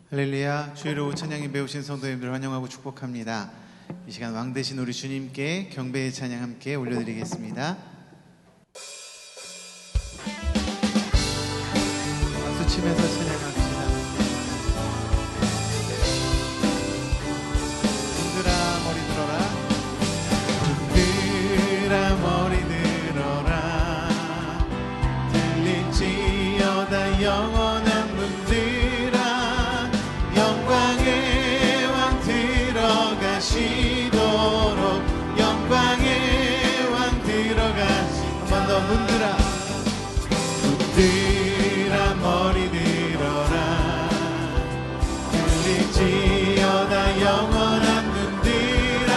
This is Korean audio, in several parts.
할렐루야. 주의를 오 찬양에 배우신 성도님들 환영하고 축복합니다. 이 시간 왕 되신 우리 주님께 경배의 찬양 함께 올려드리겠습니다. 박수 치면서 찬양합시다. 흔들아 머리 들어라, 흔들아 머리 들어라, 들릴지어다 영원한 문들아, 영광의 왕 들어가시도록, 영광의 왕 들어가시. 한 번 더 문들아, 문들아 머리 들어라, 들릴지어다 영원한 문들아,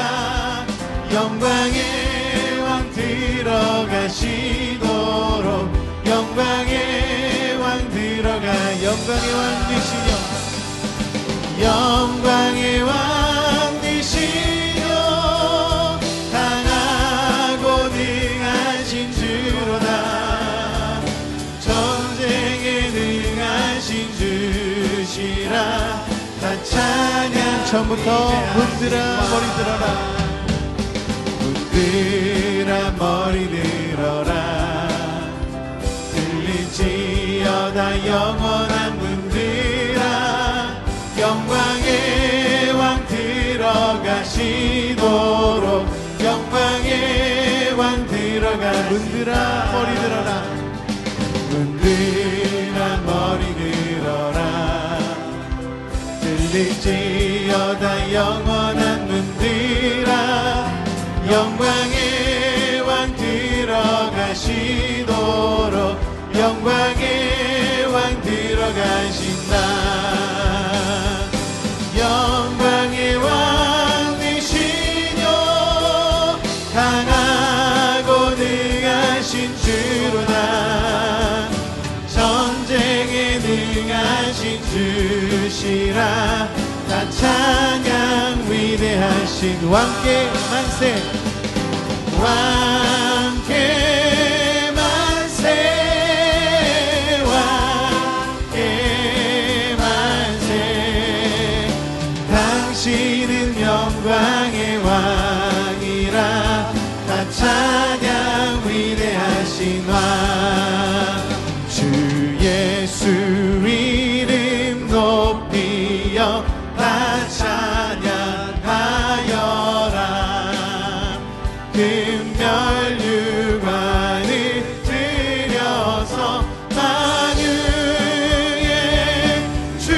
영광의 왕 들어가시도록, 영광의 왕 들어가. 영광의 왕 되시며, 영광의 왕 되시며 강하고 능하신 주로다, 전쟁에 능하신 주시라. 다 찬양. 처음부터 문들아 머리 들어라, 문들아 머리 들어라, 들릴지어다 영원한 문들아, 영광의 왕 들어가시도록, 영광의 왕 들어가. 문들아 머리 들어라, 문들아 머리 들어라, 들릴지어다 영원한 문들아, 영광의 왕 들어가시도록, 영광의 왕 들어가신다. 영광의 왕 되시며 강하고 능하신 주로다, 전쟁에 능하신 주시라. 다 찬양. 위대하신 왕께 만세, 왕께 만세, 왕께 만세. 당신은 영광의 왕이라. 다 찬양. 위대하신 왕 주 예수 이름 높이여 다 찬양하여라. 금별 유관을 들여서 만유의 주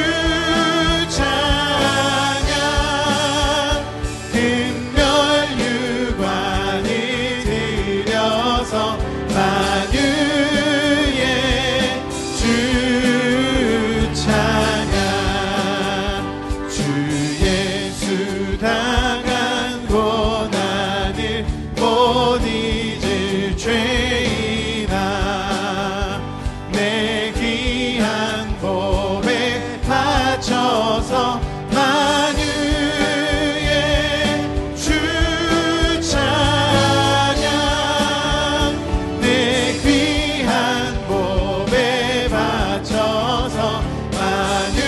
찬양, 금별 유관을 들여서 만유의 주 찬양. 주 예수 당한 고난을 못 잊을 죄이나 내 귀한 몸에 바쳐서 만유의 주 찬양, 내 귀한 몸에 바쳐서 만유의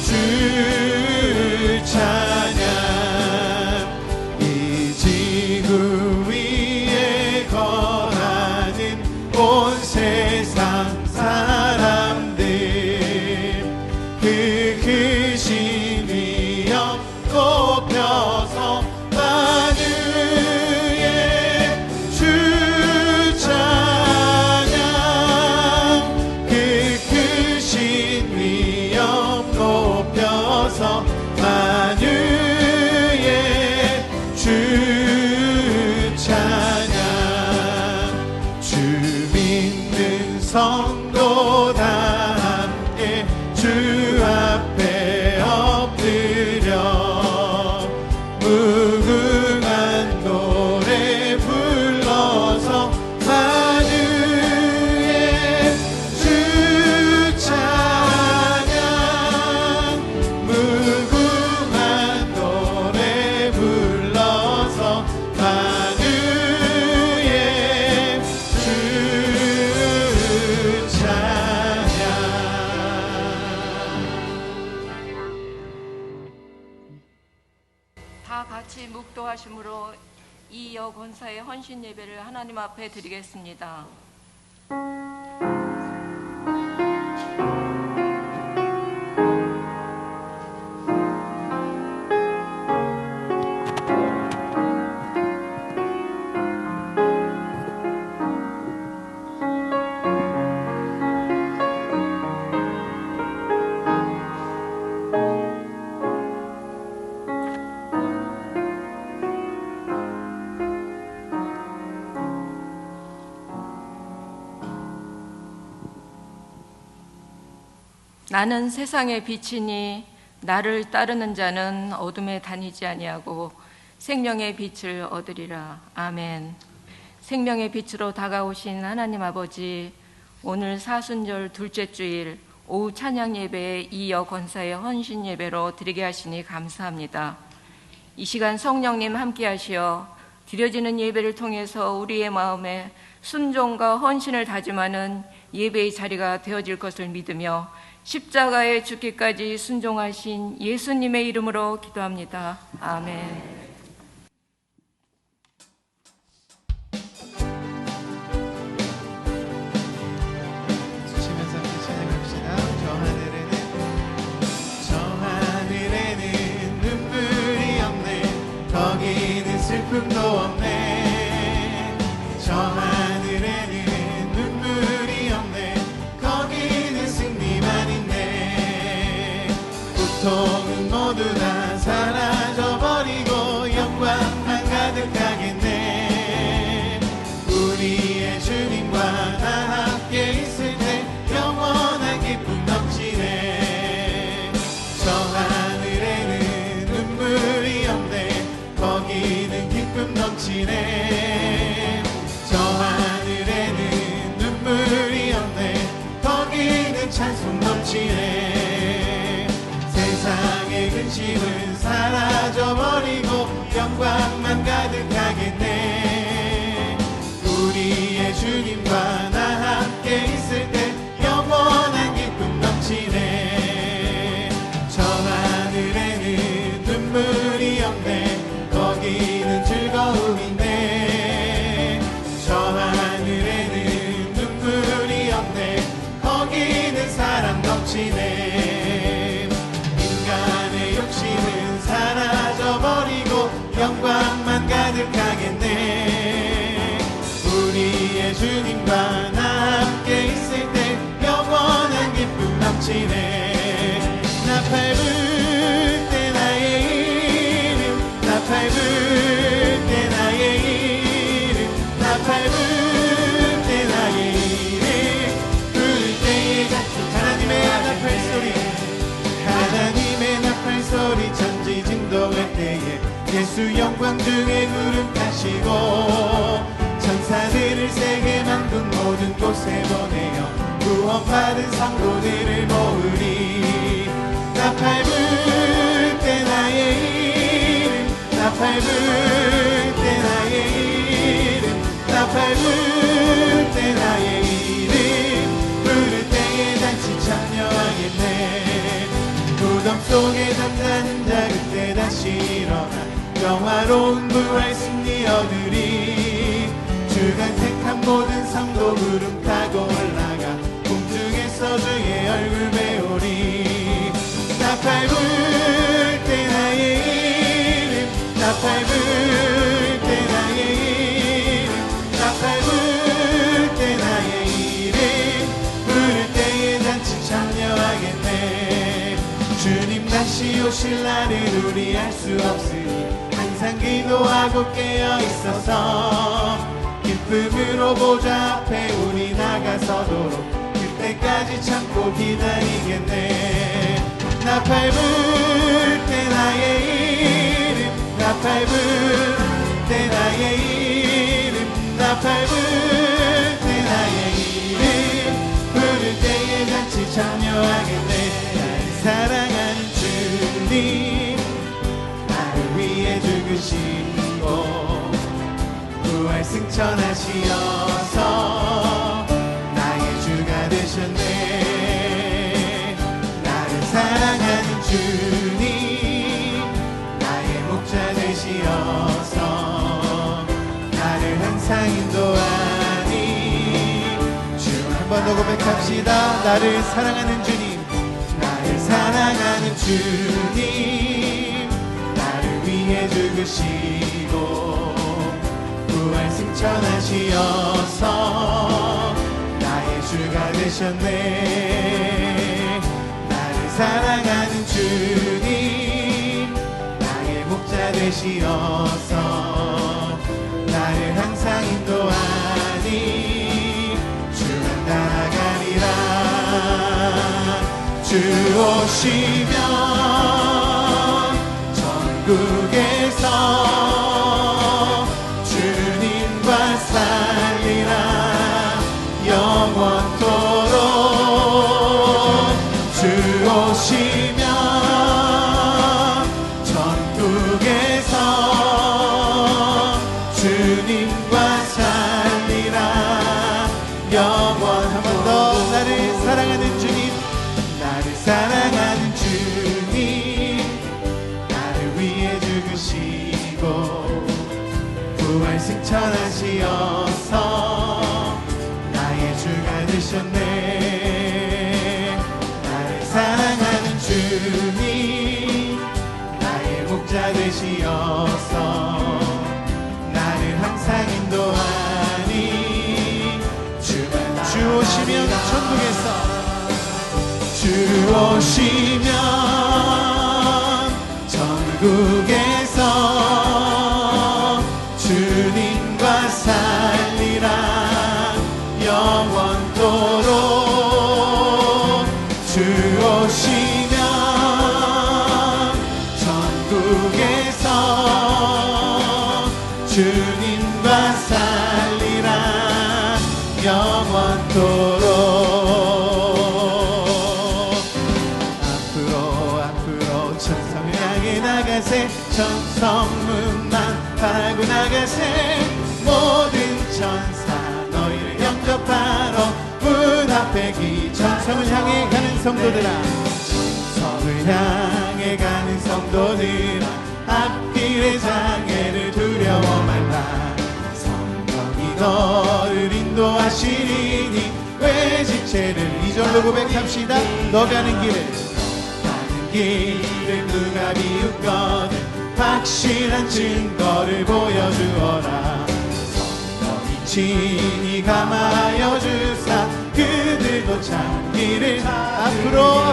주 찬양. 이 지구 위에 거하는 온 세상 사람들, 그 크신 위엄 높여서 만유의 주 찬양, 그 크신 위엄 높여서 만유의 주 찬양. 주 믿는 성도 다 함께 주 앞에 엎드려 무궁한 노래 불러서 만유의 주 찬양, 무궁한 노래 불러서 만유의 주 찬양. 인도하심으로 이 여권사의 헌신 예배를 하나님 앞에 드리겠습니다. 나는 세상의 빛이니 나를 따르는 자는 어둠에 다니지 아니하고 생명의 빛을 얻으리라. 아멘. 생명의 빛으로 다가오신 하나님 아버지, 오늘 사순절 둘째 주일 오후 찬양 예배에 이 여권사의 헌신 예배로 드리게 하시니 감사합니다. 이 시간 성령님 함께 하시어 드려지는 예배를 통해서 우리의 마음에 순종과 헌신을 다짐하는 예배의 자리가 되어질 것을 믿으며 십자가에 죽기까지 순종하신 예수님의 이름으로 기도합니다. 아멘. 주시면서 함께 찬양합시다. 저 하늘에는 눈물이 없네. 거기는 슬픔도 없네. 저 하늘에는 눈물이 없네. 거기는 승리만 있네. 고통은 모두 다 사라져버리고 영광만 가득하겠네. 우리의 주님과 나 함께 있을 때 영원한 기쁨 넘치네. 저 하늘에는 눈물이 없네. 거기는 기쁨 넘치네. 저 하늘에는 눈물이 없네. 거기는 찬송 넘치네. 세상의 근심은 사라져버리고 영광만 가득하겠네. 우리의 주님과 나 함께 있을 때 영원한 기쁨 넘치네. 저 하늘에는 눈물이 없네. 거기는 즐거움인데. 저 하늘에는 눈물이 없네. 거기는 사랑 넘치네. 인간의 욕심은 사라져버리고 영광만 가득하겠네. 우리의 주님과 나 함께 있을 때 영원한 기쁨 넘치네. 나 밟을 때 나의 이름, 나 밟을 때 나의 이름, 나 밟을 때 나의 이름 부를 때에 같은 하나님의 나팔 소리, 하나님의 나팔 소리 천지진동할 때에 예수 영광 중에 구름 타시고 천사들을 세게 만든 모든 곳에 보내어 구원받은 성도들을 모으리. 나 밟을 때 나의 이름, 나 밟을 때 나의 이름, 나 밟을 때 나의 이름 부를 때에 단지 참여하겠네. 무덤 속에 잠자는 자 그때 다시 일어나 영화로운 부활 승리 얻으리. 주간 택한 모든 성도 구름 타고 올라가 공중에서 주의 얼굴 배우리. 나 밟을 때 나의 이름, 나 밟을 때 나의 이름, 나 밟을 때 나의 이름 부를 때에 잔치 참여하겠네. 주님 다시 오실 날을 우리 알 수 없으니 항상 기도하고 깨어 있어서 기쁨으로 보좌 앞에 우리 나가서도록 그때까지 참고 기다리겠네. 나 밟을 때 나의 이름, 나 밟을 때 나의 이름, 나 밟을 때 나의 이름 부를 때에 같이 참여하겠네. 나를 사랑하는 주님 나를 위해 죽으시고 부활 승천하시어서 나의 주가 되셨네. 나를 사랑하는 주님 나의 목자 되시어서 한 번 더 고백합시다. 나를 사랑하는 주님, 나를 사랑하는 주님, 나를 위해 죽으시고 부활 승천하시어서 나의 주가 되셨네. 나를 사랑하는 주님, 나의 목자 되시어서 나를 항상 인도하니 주만 따라가리라. 주 오시면 천국에서 주님과 살리라. 영원토록 주 오시면 천국에서 주님과 살리라. 영원. 한 번 더. 나를 사랑하는 주님, 나를 사랑하는 주님, 나를 위해 죽으시고 부활 승천하시어서 나의 주가 되셨네. 나를 사랑하는 주님, 나의 목자 되시어서 나를 항상 인도하니 주만 주 오시면 천국에서 주 오시면 천국에서 주님과 살리라. 영원토록 주 오시면 천국에서 주님과 살리라. 영원토록 앞으로 천성을 향해 나가세. 천성문만 바라고 나가세. 모든 천사 너희를 영접하러 문 앞에 천성을 향해 가는 성도들아, 천성을 향해 가는 성도들아, 앞길의 장애를 두려워 말라. 성령이 너를 인도하시리니 왜 지체를. 2절로 고백합시다. 너 가는 길을 누가 비웃거든 확실한 증거를 보여주어라. 성령이 친히 감하여 주사 그들도 참기를. 앞으로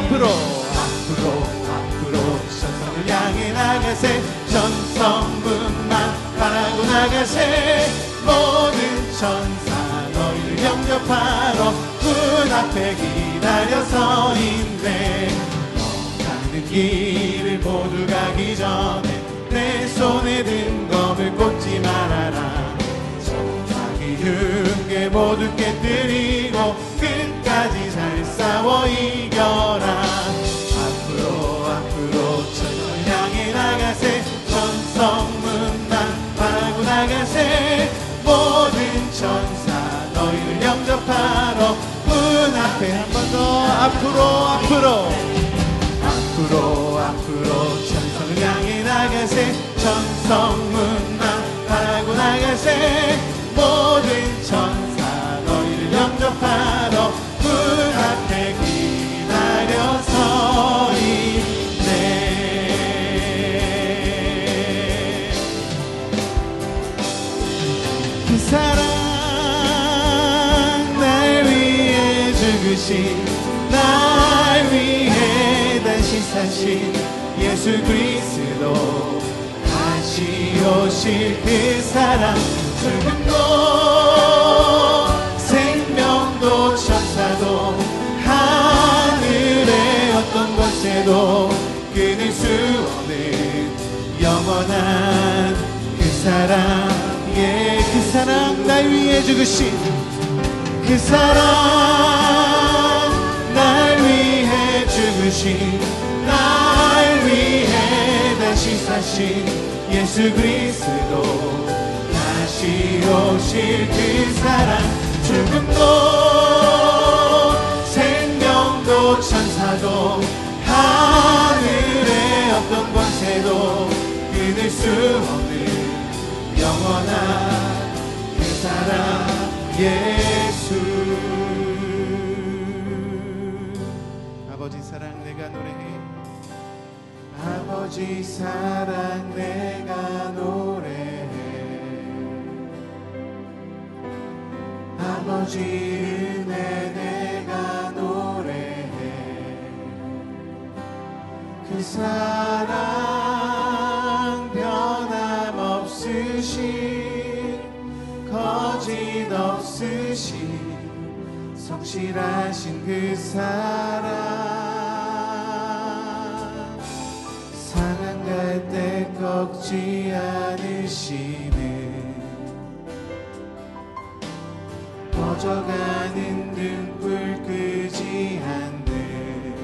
천성을 향해 나가세. 천성문만 바라고 나가세. 모든 천사 너희를 영접하러 문 앞에 기다려서 있네. 가는 길을 모두 가기 전에 내 손에 든 검을 꽂지 말아라. 적막이 흉계 모두 깨뜨리고 끝까지 잘 싸워 이겨라. 앞으로 천성을 향해 나가세. 천성문만 바라고 나가세. 모든 천사 너희를 영접하러 문 앞에. 한 번 더. 앞으로 천성을 향해 나가세. 천성문만 바라고 나가세. 모든 천사 너희를 영접하러 문 앞에 기다려서 있네. 그 사랑 날 위해 죽으신, 날 위해 다시 사신 예수 그리스도, 다시 오실 그 사랑. 죽음도 생명도 천사도 하늘의 어떤 곳에도 끊을 수 없는 영원한 그 사랑. 예, 그 사랑. 날 위해 죽으신 그 사랑, 날 위해 죽으신, 날 위해 다시 사신 예수 그리스도, 다시 오실 그 사랑. 죽음도 생명도 천사도 하늘의 어떤 권세도 끊을 수 없는 영원한 그 사랑 예수. 아버지 사랑 내가 노래해. 아버지 은혜 내가 노래해. 그 사랑 변함없으신 거짓 없으신 성실하신 그 사랑 사랑갈 때 꺾지 않으시는 꺼져가는 등불 끄지 않는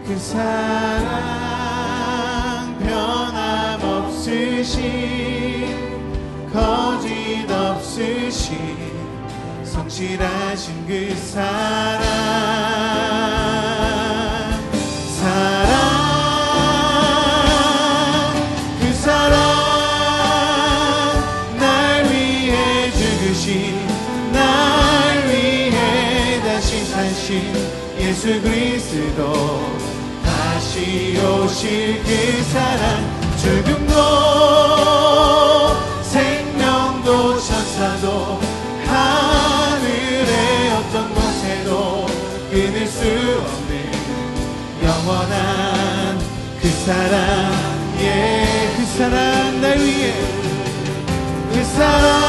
그 사랑 변함없으신 거짓 없으신 성실하신 그 사랑 그 사랑 날 위해 죽으신 날 위해 다시 사신 예수 그리스도 다시 오실 그 사랑 죽음도 생명도 천사도 하늘의 어떤 곳에도 끊을 수 없는 영원한 그 사랑 그 사랑 날 위해 그 사랑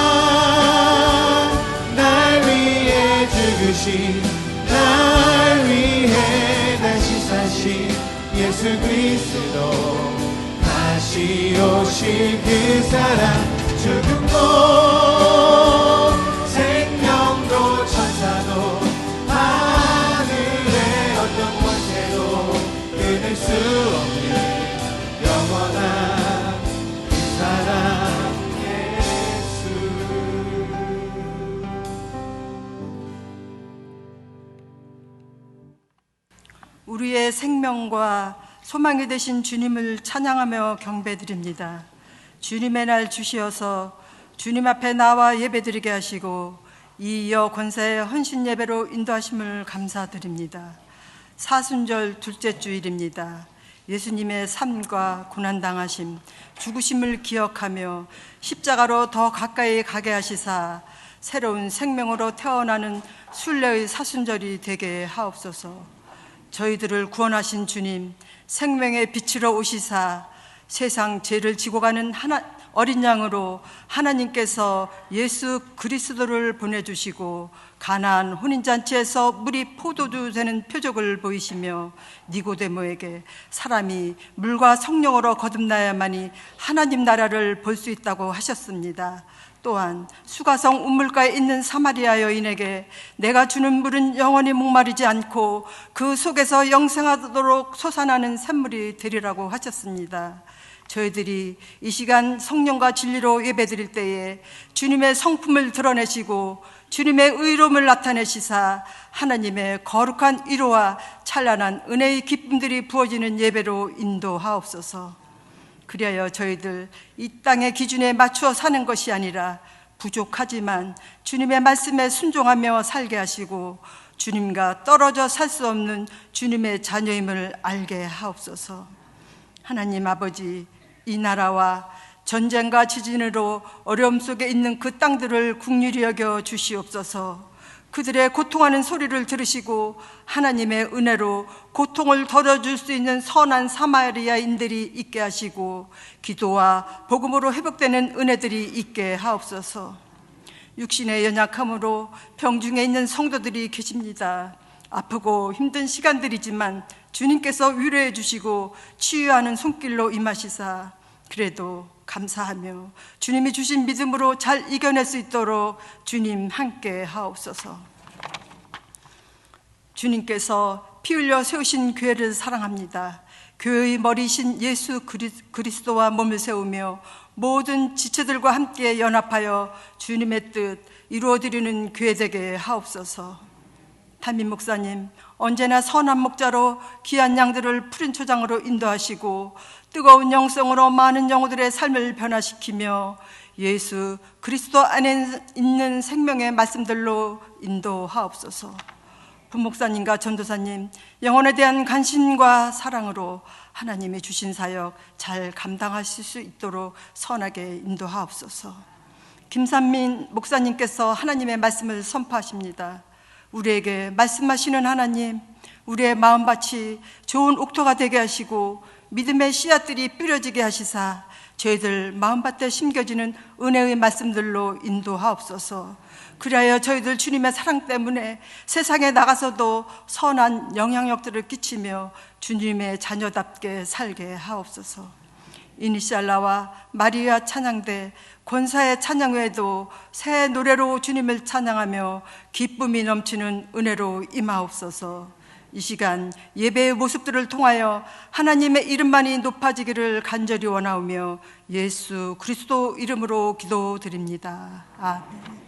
날 위해 죽으신 날 위해 다시 사신 예수 그리스도 다시 오실 그 사랑 죽음도 생명도 천사도 하늘의 어떤 권세도 끊을 수 없는 영원한 그 사랑 예수. 우리의 생명과 소망이 되신 주님을 찬양하며 경배드립니다. 주님의 날 주시어서 주님 앞에 나와 예배드리게 하시고 이어 권사의 헌신 예배로 인도하심을 감사드립니다. 사순절 둘째 주일입니다. 예수님의 삶과 고난당하심, 죽으심을 기억하며 십자가로 더 가까이 가게 하시사 새로운 생명으로 태어나는 순례의 사순절이 되게 하옵소서. 저희들을 구원하신 주님, 생명의 빛으로 오시사 세상 죄를 지고 가는 어린 양으로 하나님께서 예수 그리스도를 보내주시고 가나안 혼인잔치에서 물이 포도주 되는 표적을 보이시며 니고데모에게 사람이 물과 성령으로 거듭나야만이 하나님 나라를 볼 수 있다고 하셨습니다. 또한 수가성 운물가에 있는 사마리아 여인에게 내가 주는 물은 영원히 목마르지 않고 그 속에서 영생하도록 솟아나는 샘물이 되리라고 하셨습니다. 저희들이 이 시간 성령과 진리로 예배드릴 때에 주님의 성품을 드러내시고 주님의 의로움을 나타내시사 하나님의 거룩한 위로와 찬란한 은혜의 기쁨들이 부어지는 예배로 인도하옵소서. 그리하여 저희들 이 땅의 기준에 맞추어 사는 것이 아니라 부족하지만 주님의 말씀에 순종하며 살게 하시고 주님과 떨어져 살 수 없는 주님의 자녀임을 알게 하옵소서. 하나님 아버지, 이 나라와 전쟁과 지진으로 어려움 속에 있는 그 땅들을 긍휼히 여겨 주시옵소서. 그들의 고통하는 소리를 들으시고 하나님의 은혜로 고통을 덜어줄 수 있는 선한 사마리아인들이 있게 하시고 기도와 복음으로 회복되는 은혜들이 있게 하옵소서. 육신의 연약함으로 병중에 있는 성도들이 계십니다. 아프고 힘든 시간들이지만 주님께서 위로해 주시고 치유하는 손길로 임하시사 그래도 감사하며 주님이 주신 믿음으로 잘 이겨낼 수 있도록 주님 함께 하옵소서. 주님께서 피 흘려 세우신 교회를 사랑합니다. 교회의 머리이신 예수 그리스도와 몸을 세우며 모든 지체들과 함께 연합하여 주님의 뜻 이루어드리는 교회 되게 하옵소서. 담임 목사님, 언제나 선한 목자로 귀한 양들을 푸른 초장으로 인도하시고 뜨거운 영성으로 많은 영혼들의 삶을 변화시키며 예수 그리스도 안에 있는 생명의 말씀들로 인도하옵소서. 부목사님과 전도사님 영혼에 대한 관심과 사랑으로 하나님이 주신 사역 잘 감당하실 수 있도록 선하게 인도하옵소서. 김산민 목사님께서 하나님의 말씀을 선포하십니다. 우리에게 말씀하시는 하나님, 우리의 마음밭이 좋은 옥토가 되게 하시고 믿음의 씨앗들이 뿌려지게 하시사 저희들 마음밭에 심겨지는 은혜의 말씀들로 인도하옵소서. 그리하여 저희들 주님의 사랑 때문에 세상에 나가서도 선한 영향력들을 끼치며 주님의 자녀답게 살게 하옵소서. 이니샬라와 마리아 찬양대 권사의 찬양 외에도 새 노래로 주님을 찬양하며 기쁨이 넘치는 은혜로 임하옵소서. 이 시간 예배의 모습들을 통하여 하나님의 이름만이 높아지기를 간절히 원하오며 예수 그리스도 이름으로 기도드립니다. 아멘.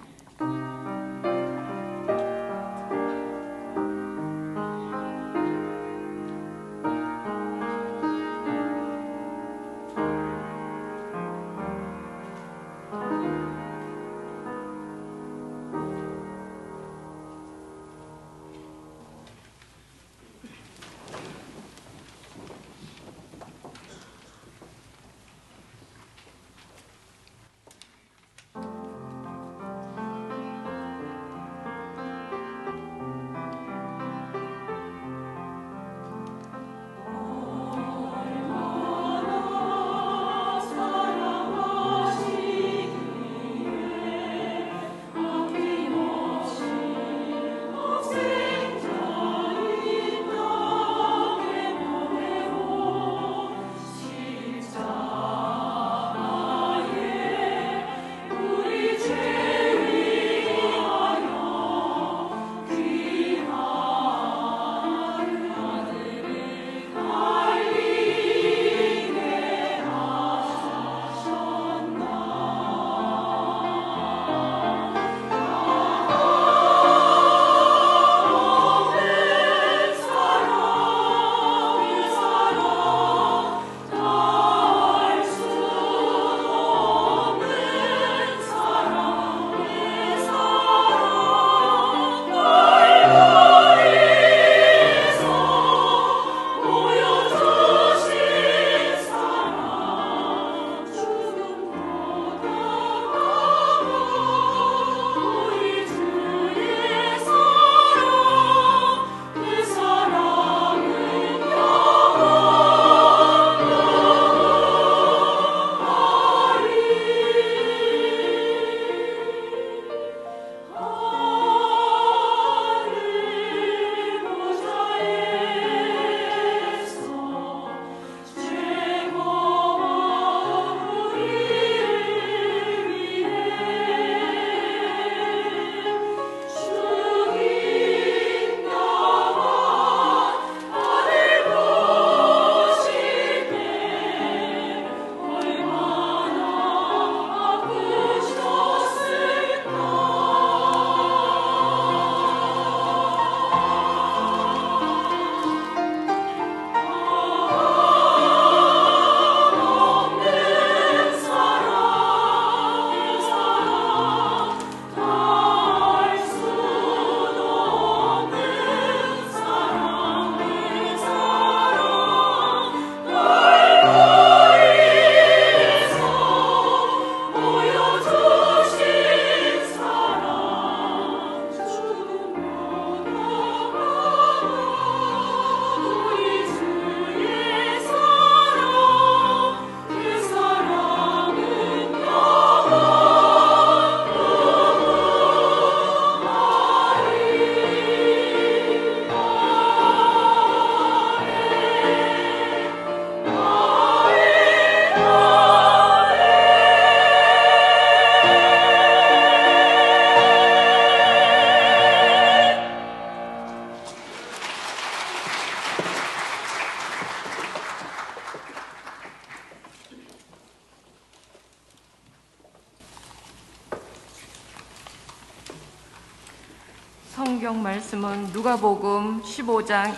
성경 말씀은 누가복음 15장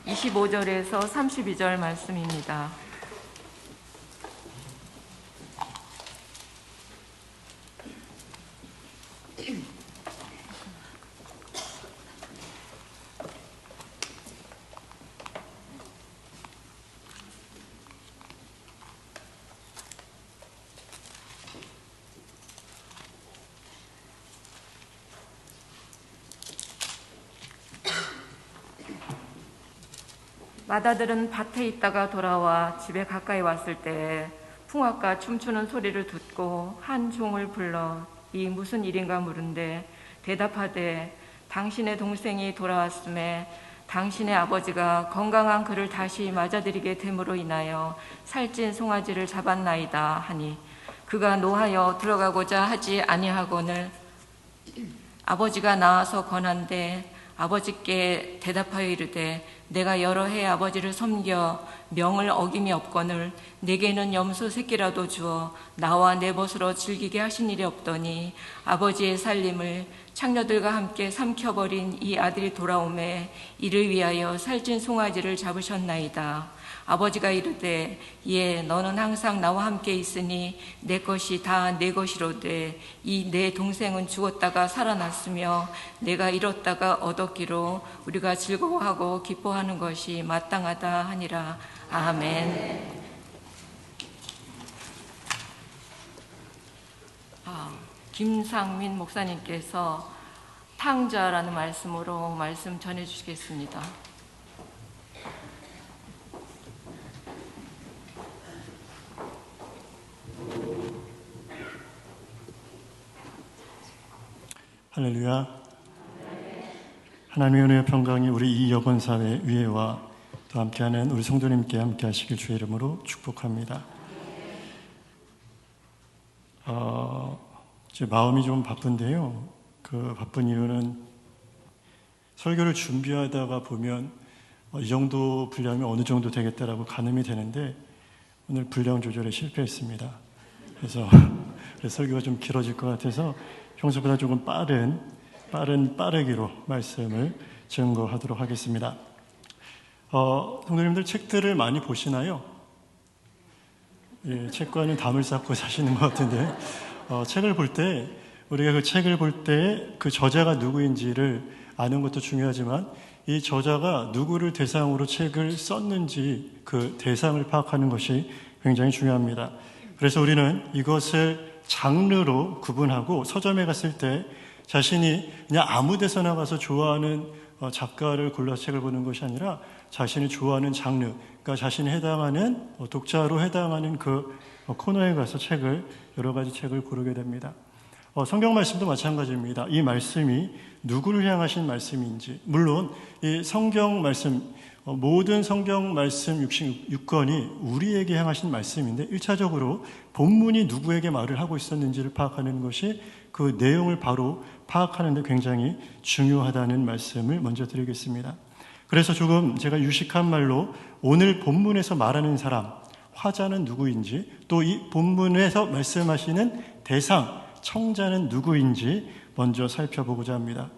25절에서 32절 말씀입니다. 마다들은 밭에 있다가 돌아와 집에 가까이 왔을 때 풍악과 춤추는 소리를 듣고 한 종을 불러 이 무슨 일인가 물은데 대답하되 당신의 동생이 돌아왔음에 당신의 아버지가 건강한 그를 다시 맞아들이게 됨으로 인하여 살찐 송아지를 잡았나이다 하니 그가 노하여 들어가고자 하지 아니하거늘 아버지가 나와서 권한대 아버지께 대답하여 이르되 내가 여러 해 아버지를 섬겨 명을 어김이 없거늘 내게는 염소 새끼라도 주어 나와 내 벗으로 즐기게 하신 일이 없더니 아버지의 살림을 창녀들과 함께 삼켜버린 이 아들이 돌아오매 이를 위하여 살찐 송아지를 잡으셨나이다. 아버지가 이르되 예 너는 항상 나와 함께 있으니 내 것이 다 내 것이로되 이 내 동생은 죽었다가 살아났으며 내가 잃었다가 얻었기로 우리가 즐거워하고 기뻐하는 것이 마땅하다 하니라. 아멘. 김상민 목사님께서 탕자라는 말씀으로 말씀 전해 주시겠습니다. 할렐루야. 하나님의 은혜와 평강이 우리 이 여건사회 위에와 또 함께하는 우리 성도님께 함께 하시길 주의 이름으로 축복합니다. 제 마음이 좀 바쁜데요. 그 바쁜 이유는 설교를 준비하다가 보면 이 정도 분량이면 어느 정도 되겠다라고 가늠이 되는데 오늘 분량 조절에 실패했습니다. 그래서 설교가 좀 길어질 것 같아서 평소보다 조금 빠르기로 말씀을 증거하도록 하겠습니다. 성도님들 책들을 많이 보시나요? 예, 책과는 담을 쌓고 사시는 것 같은데 책을 볼 때 우리가 그 책을 볼 때 그 저자가 누구인지를 아는 것도 중요하지만 이 저자가 누구를 대상으로 책을 썼는지 그 대상을 파악하는 것이 굉장히 중요합니다. 그래서 우리는 이것을 장르로 구분하고 서점에 갔을 때 자신이 그냥 아무 데서나 가서 좋아하는 작가를 골라서 책을 보는 것이 아니라 자신이 좋아하는 장르, 그러니까 자신이 해당하는 독자로 해당하는 그 코너에 가서 여러 가지 책을 고르게 됩니다. 성경 말씀도 마찬가지입니다. 이 말씀이 누구를 향하신 말씀인지, 물론 이 성경 말씀, 모든 성경 말씀 66권이 우리에게 향하신 말씀인데 1차적으로 본문이 누구에게 말을 하고 있었는지를 파악하는 것이 그 내용을 바로 파악하는 데 굉장히 중요하다는 말씀을 먼저 드리겠습니다. 그래서 조금 제가 유식한 말로 오늘 본문에서 말하는 사람, 화자는 누구인지, 또 이 본문에서 말씀하시는 대상, 청자는 누구인지 먼저 살펴보고자 합니다.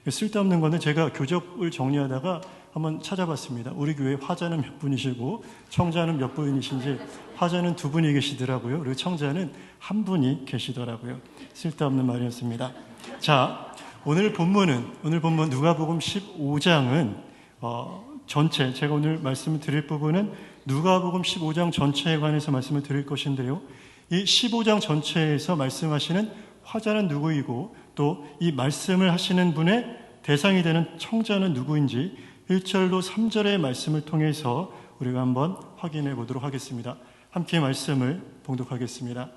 쓸데없는 거는 제가 교적을 정리하다가 한번 찾아봤습니다. 우리 교회 화자는 몇 분이시고 청자는 몇 분이신지. 화자는 2분이 계시더라고요. 그리고 청자는 1분이 계시더라고요. 쓸데없는 말이었습니다. 자, 오늘 본문 누가복음 15장은 전체, 제가 오늘 말씀을 드릴 부분은 누가복음 15장 전체에 관해서 말씀을 드릴 것인데요. 이 15장 전체에서 말씀하시는 화자는 누구이고 또 이 말씀을 하시는 분의 대상이 되는 청자는 누구인지 1절로 3절의 말씀을 통해서 우리가 한번 확인해 보도록 하겠습니다. 함께 말씀을 봉독하겠습니다.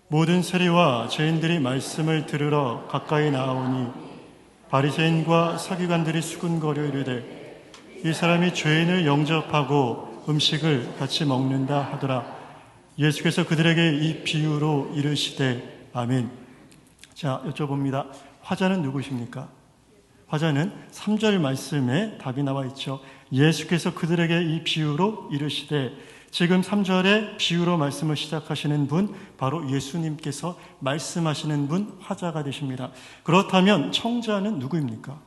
모든 세리와 죄인들이 말씀을 들으러 가까이 나아오니 바리새인과 서기관들이 수군거려 이르되 이 사람이 죄인을 영접하고 음식을 같이 먹는다 하더라. 예수께서 그들에게 이 비유로 이르시되 아멘. 자, 여쭤봅니다. 화자는 누구십니까? 화자는 3절 말씀에 답이 나와 있죠. 예수께서 그들에게 이 비유로 이르시되, 지금 3절에 비유로 말씀을 시작하시는 분, 바로 예수님께서 말씀하시는 분, 화자가 되십니다. 그렇다면 청자는 누구입니까?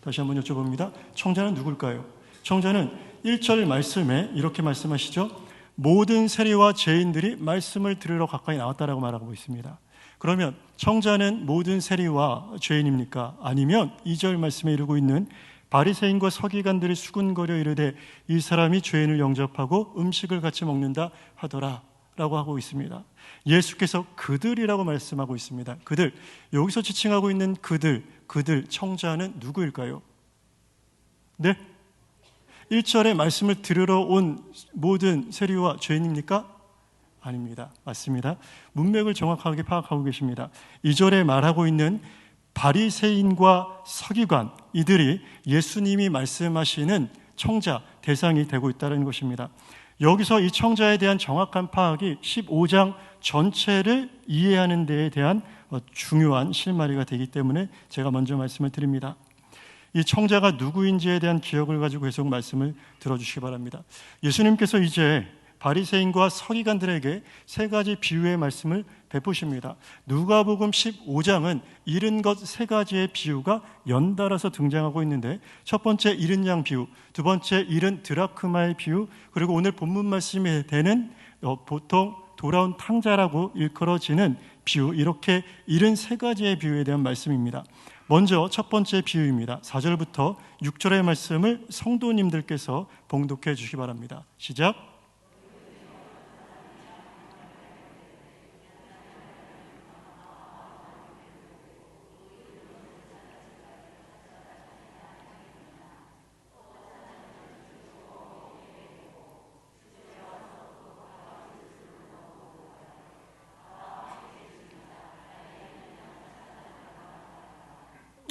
다시 한번 여쭤봅니다. 청자는 누굴까요? 청자는 1절 말씀에 이렇게 말씀하시죠. 모든 세리와 죄인들이 말씀을 들으러 가까이 나왔다라고 말하고 있습니다. 그러면 청자는 모든 세리와 죄인입니까? 아니면 2절 말씀에 이르고 있는 바리새인과 서기관들이 수군거려 이르되 이 사람이 죄인을 영접하고 음식을 같이 먹는다 하더라 라고 하고 있습니다. 예수께서 그들이라고 말씀하고 있습니다. 그들, 여기서 지칭하고 있는 그들 청자는 누구일까요? 네? 1절의 말씀을 들으러 온 모든 세리와 죄인입니까? 아닙니다. 맞습니다. 문맥을 정확하게 파악하고 계십니다. 2절에 말하고 있는 바리새인과 서기관, 이들이 예수님이 말씀하시는 청자, 대상이 되고 있다는 것입니다. 여기서 이 청자에 대한 정확한 파악이 15장 전체를 이해하는 데에 대한 중요한 실마리가 되기 때문에 제가 먼저 말씀을 드립니다. 이 청자가 누구인지에 대한 기억을 가지고 계속 말씀을 들어주시기 바랍니다. 예수님께서 이제 바리새인과 서기관들에게 세 가지 비유의 말씀을 베푸십니다. 누가복음 15장은 잃은 것 세 가지의 비유가 연달아서 등장하고 있는데, 첫 번째 잃은 양 비유, 두 번째 잃은 드라크마의 비유, 그리고 오늘 본문 말씀에 되는 보통 돌아온 탕자라고 일컬어지는 비유, 이렇게 잃은 세 가지의 비유에 대한 말씀입니다. 먼저 첫 번째 비유입니다. 4절부터 6절의 말씀을 성도님들께서 봉독해 주시기 바랍니다. 시작.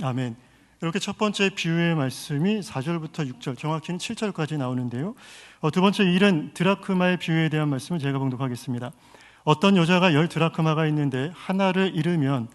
아멘. 이렇게 첫 번째 비유의 말씀이 4절부터 6절, 정확히는 7절까지 나오는데요. 두 번째 잃은 드라크마의 비유에 대한 말씀을 제가 봉독하겠습니다. 어떤 여자가 10드라크마가 있는데 하나를 잃으면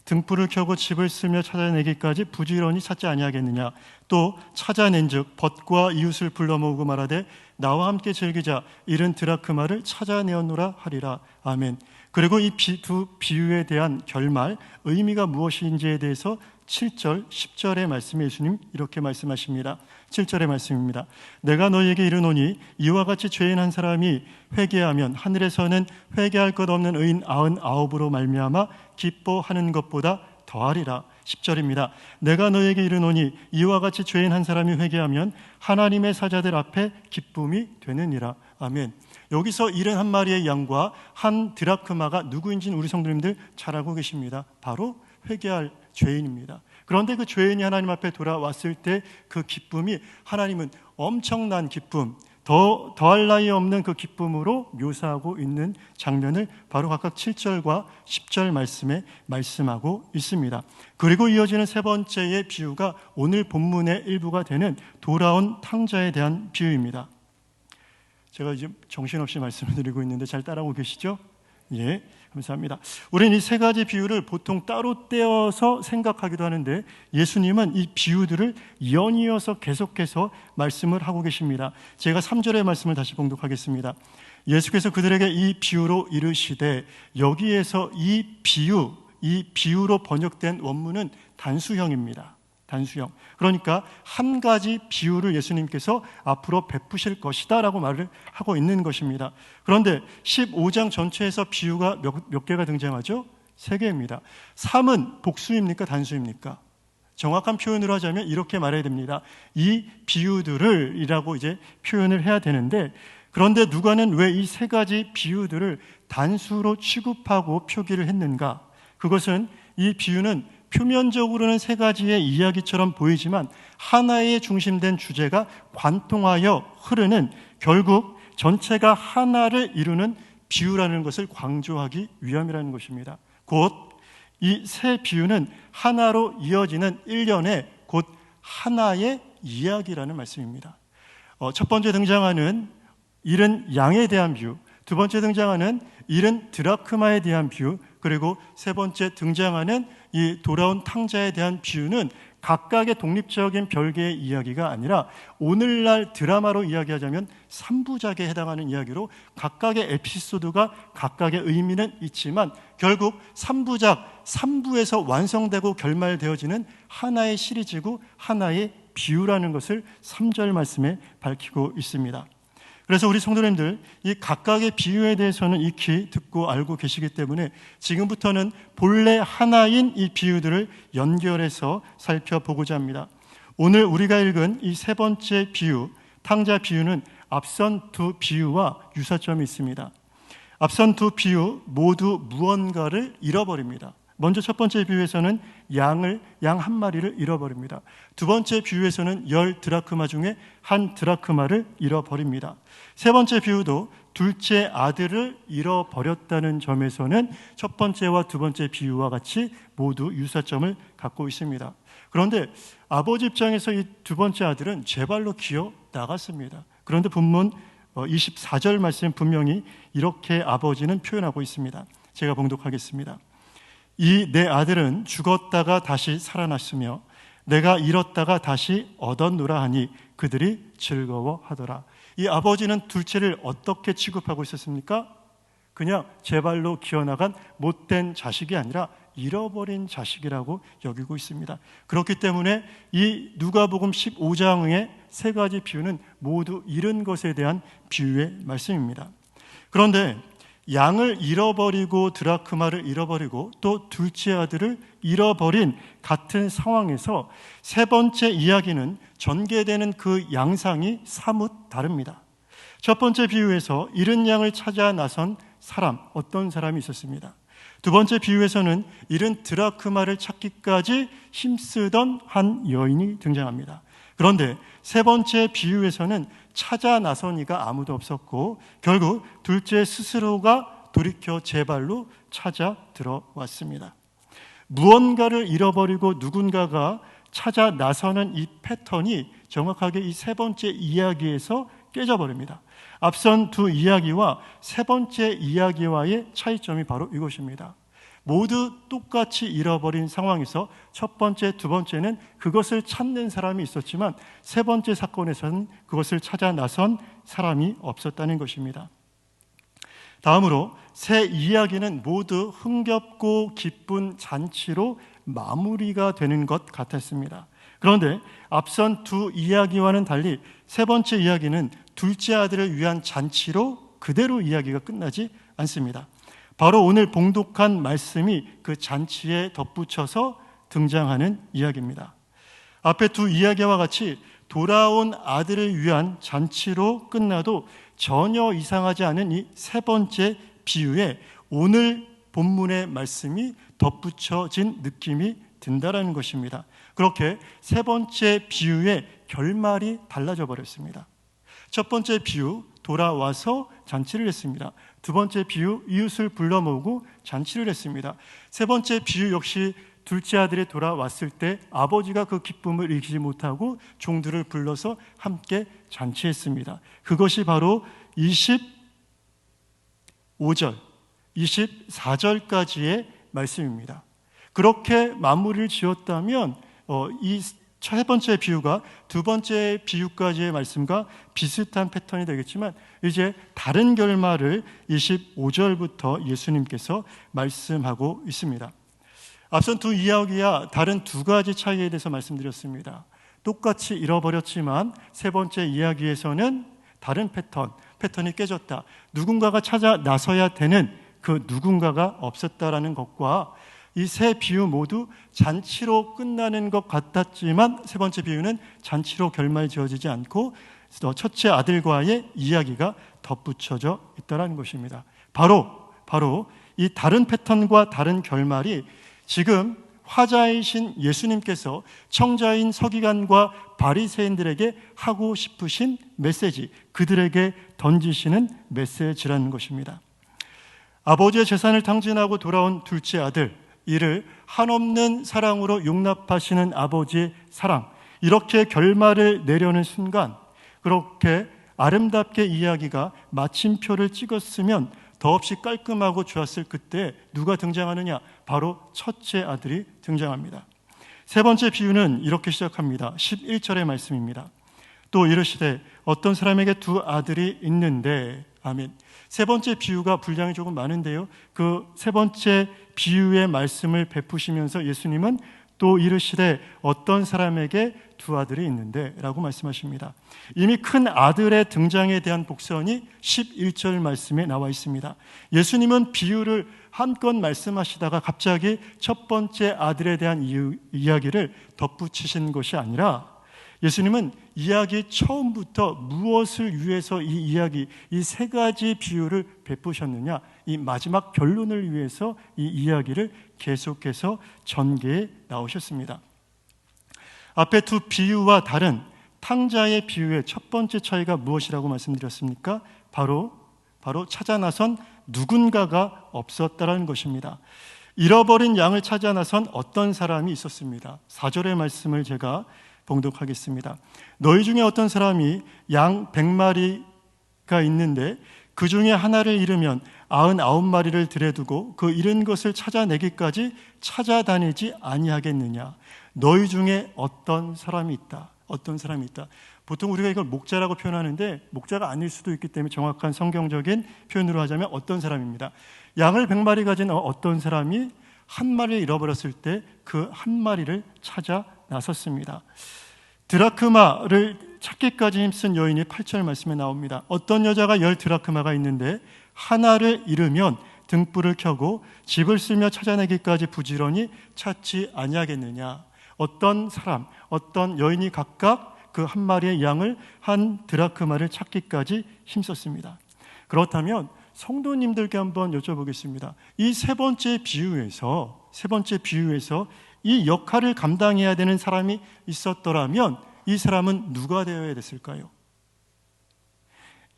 등불을 켜고 집을 쓰며 찾아내기까지 부지런히 찾지 아니하겠느냐. 또 찾아낸즉 벗과 이웃을 불러 모으고 말하되 나와 함께 즐기자. 잃은 드라크마를 찾아내었노라 하리라. 아멘. 그리고 이 두 비유에 대한 결말, 의미가 무엇인지에 대해서 7절, 10절의 말씀에 예수님 이렇게 말씀하십니다. 7절의 말씀입니다. 내가 너희에게 이르노니 이와 같이 죄인 한 사람이 회개하면 하늘에서는 회개할 것 없는 의인 99으로 말미암아 기뻐하는 것보다 더하리라. 10절입니다. 내가 너희에게 이르노니 이와 같이 죄인 한 사람이 회개하면 하나님의 사자들 앞에 기쁨이 되느니라. 아멘. 여기서 잃은 한 마리의 양과 한 드라크마가 누구인지는 우리 성도님들 잘 알고 계십니다. 바로 회개할 죄인입니다. 그런데 그 죄인이 하나님 앞에 돌아왔을 때 그 기쁨이, 하나님은 엄청난 기쁨, 더할 나위 없는 그 기쁨으로 묘사하고 있는 장면을 바로 각각 7절과 10절 말씀에 말씀하고 있습니다. 그리고 이어지는 세 번째의 비유가 오늘 본문의 일부가 되는 돌아온 탕자에 대한 비유입니다. 제가 이제 정신없이 말씀을 드리고 있는데 잘 따라오고 계시죠? 예, 감사합니다. 우리는 이 세 가지 비유를 보통 따로 떼어서 생각하기도 하는데, 예수님은 이 비유들을 연이어서 계속해서 말씀을 하고 계십니다. 제가 3절의 말씀을 다시 봉독하겠습니다. 예수께서 그들에게 이 비유로 이르시되, 여기에서 이 비유로 번역된 원문은 단수형입니다. 단수형. 그러니까 한 가지 비유를 예수님께서 앞으로 베푸실 것이다 라고 말을 하고 있는 것입니다. 그런데 15장 전체에서 비유가 몇 개가 등장하죠? 3개입니다. 3은 복수입니까? 단수입니까? 정확한 표현으로 하자면 이렇게 말해야 됩니다. 이 비유들을 이라고 이제 표현을 해야 되는데, 그런데 누가는 왜 이 세 가지 비유들을 단수로 취급하고 표기를 했는가? 그것은 이 비유는 표면적으로는 세 가지의 이야기처럼 보이지만 하나의 중심된 주제가 관통하여 흐르는, 결국 전체가 하나를 이루는 비유라는 것을 강조하기 위함이라는 것입니다. 곧 이 세 비유는 하나로 이어지는 일련의 곧 하나의 이야기라는 말씀입니다. 첫 번째 등장하는 잃은 양에 대한 비유, 두 번째 등장하는 잃은 드라크마에 대한 비유, 그리고 세 번째 등장하는 이 돌아온 탕자에 대한 비유는 각각의 독립적인 별개의 이야기가 아니라 오늘날 드라마로 이야기하자면 3부작에 해당하는 이야기로 각각의 에피소드가 각각의 의미는 있지만 결국 3부작, 3부에서 완성되고 결말되어지는 하나의 시리즈고 하나의 비유라는 것을 3절 말씀에 밝히고 있습니다. 그래서 우리 성도님들, 이 각각의 비유에 대해서는 익히 듣고 알고 계시기 때문에 지금부터는 본래 하나인 이 비유들을 연결해서 살펴보고자 합니다. 오늘 우리가 읽은 이 세 번째 비유, 탕자 비유는 앞선 두 비유와 유사점이 있습니다. 앞선 두 비유 모두 무언가를 잃어버립니다. 먼저 첫 번째 비유에서는 양 한 마리를 잃어버립니다. 두 번째 비유에서는 10 드라크마 중에 1 드라크마를 잃어버립니다. 세 번째 비유도 둘째 아들을 잃어버렸다는 점에서는 첫 번째와 두 번째 비유와 같이 모두 유사점을 갖고 있습니다. 그런데 아버지 입장에서 이 두 번째 아들은 제 발로 기어 나갔습니다. 그런데 본문 24절 말씀 분명히 이렇게 아버지는 표현하고 있습니다. 제가 봉독하겠습니다. 이 내 아들은 죽었다가 다시 살아났으며 내가 잃었다가 다시 얻었노라 하니 그들이 즐거워하더라. 이 아버지는 둘째를 어떻게 취급하고 있었습니까? 그냥 제 발로 기어나간 못된 자식이 아니라 잃어버린 자식이라고 여기고 있습니다. 그렇기 때문에 이 누가복음 15장의 세 가지 비유는 모두 잃은 것에 대한 비유의 말씀입니다. 그런데 양을 잃어버리고 드라크마를 잃어버리고 또 둘째 아들을 잃어버린 같은 상황에서 세 번째 이야기는 전개되는 그 양상이 사뭇 다릅니다. 첫 번째 비유에서 잃은 양을 찾아 나선 사람, 어떤 사람이 있었습니다. 두 번째 비유에서는 잃은 드라크마를 찾기까지 힘쓰던 한 여인이 등장합니다. 그런데 세 번째 비유에서는 찾아 나선 이가 아무도 없었고 결국 둘째 스스로가 돌이켜 제 발로 찾아 들어왔습니다. 무언가를 잃어버리고 누군가가 찾아 나서는 이 패턴이 정확하게 이 세 번째 이야기에서 깨져버립니다. 앞선 두 이야기와 세 번째 이야기와의 차이점이 바로 이것입니다. 모두 똑같이 잃어버린 상황에서 첫 번째, 두 번째는 그것을 찾는 사람이 있었지만 세 번째 사건에서는 그것을 찾아 나선 사람이 없었다는 것입니다. 다음으로 세 이야기는 모두 흥겹고 기쁜 잔치로 마무리가 되는 것 같았습니다. 그런데 앞선 두 이야기와는 달리 세 번째 이야기는 둘째 아들을 위한 잔치로 그대로 이야기가 끝나지 않습니다. 바로 오늘 봉독한 말씀이 그 잔치에 덧붙여서 등장하는 이야기입니다. 앞에 두 이야기와 같이 돌아온 아들을 위한 잔치로 끝나도 전혀 이상하지 않은 이 세 번째 비유에 오늘 본문의 말씀이 덧붙여진 느낌이 든다라는 것입니다. 그렇게 세 번째 비유의 결말이 달라져 버렸습니다. 첫 번째 비유, 돌아와서 잔치를 했습니다. 두 번째 비유, 이웃을 불러 모으고 잔치를 했습니다. 세 번째 비유 역시 둘째 아들이 돌아왔을 때 아버지가 그 기쁨을 이기지 못하고 종들을 불러서 함께 잔치했습니다. 그것이 바로 25절, 24절까지의 말씀입니다. 그렇게 마무리를 지었다면 이 첫 번째 비유가 두 번째 비유까지의 말씀과 비슷한 패턴이 되겠지만 이제 다른 결말을 25절부터 예수님께서 말씀하고 있습니다. 앞선 두 이야기와 다른 두 가지 차이에 대해서 말씀드렸습니다. 똑같이 잃어버렸지만 세 번째 이야기에서는 다른 패턴이 깨졌다. 누군가가 찾아 나서야 되는 그 누군가가 없었다라는 것과 이 세 비유 모두 잔치로 끝나는 것 같았지만 세 번째 비유는 잔치로 결말 지어지지 않고 첫째 아들과의 이야기가 덧붙여져 있다는 것입니다. 바로 이 다른 패턴과 다른 결말이 지금 화자이신 예수님께서 청자인 서기관과 바리새인들에게 하고 싶으신 메시지, 그들에게 던지시는 메시지라는 것입니다. 아버지의 재산을 탕진하고 돌아온 둘째 아들, 이를 한없는 사랑으로 용납하시는 아버지의 사랑, 이렇게 결말을 내려는 순간 그렇게 아름답게 이야기가 마침표를 찍었으면 더없이 깔끔하고 좋았을 그때 누가 등장하느냐? 바로 첫째 아들이 등장합니다. 세 번째 비유는 이렇게 시작합니다. 11절의 말씀입니다. 또 이르시되 어떤 사람에게 두 아들이 있는데, 아멘. 세 번째 비유가 분량이 조금 많은데요, 그 세 번째 비유의 말씀을 베푸시면서 예수님은 또 이르시되 어떤 사람에게 두 아들이 있는데 라고 말씀하십니다. 이미 큰 아들의 등장에 대한 복선이 11절 말씀에 나와 있습니다. 예수님은 비유를 한껏 말씀하시다가 갑자기 첫 번째 아들에 대한 이야기를 덧붙이신 것이 아니라 예수님은 이야기 처음부터 무엇을 위해서 이 이야기, 이 세 가지 비유를 베푸셨느냐, 이 마지막 결론을 위해서 이 이야기를 계속해서 전개해 나오셨습니다. 앞에 두 비유와 다른 탕자의 비유의 첫 번째 차이가 무엇이라고 말씀드렸습니까? 바로 찾아 나선 누군가가 없었다라는 것입니다. 잃어버린 양을 찾아 나선 어떤 사람이 있었습니다. 4절의 말씀을 제가 봉독하겠습니다. 너희 중에 어떤 사람이 양 100마리가 있는데 그 중에 하나를 잃으면 99마리를 들여두고 그 잃은 것을 찾아내기까지 찾아다니지 아니하겠느냐. 너희 중에 어떤 사람이 있다. 보통 우리가 이걸 목자라고 표현하는데 목자가 아닐 수도 있기 때문에 정확한 성경적인 표현으로 하자면 어떤 사람입니다. 양을 100마리 가진 어떤 사람이 한 마리를 잃어버렸을 때 그 한 마리를 찾아 나섰습니다. 드라크마를 찾기까지 힘쓴 여인이 8절 말씀에 나옵니다. 어떤 여자가 10 드라크마가 있는데 하나를 잃으면 등불을 켜고 집을 쓸며 찾아내기까지 부지런히 찾지 아니하겠느냐. 어떤 사람, 어떤 여인이 각각 그 한 마리의 양을 한 드라크마를 찾기까지 힘썼습니다. 그렇다면 성도님들께 한번 여쭤보겠습니다. 이 세 번째 비유에서 이 역할을 감당해야 되는 사람이 있었더라면 이 사람은 누가 되어야 됐을까요?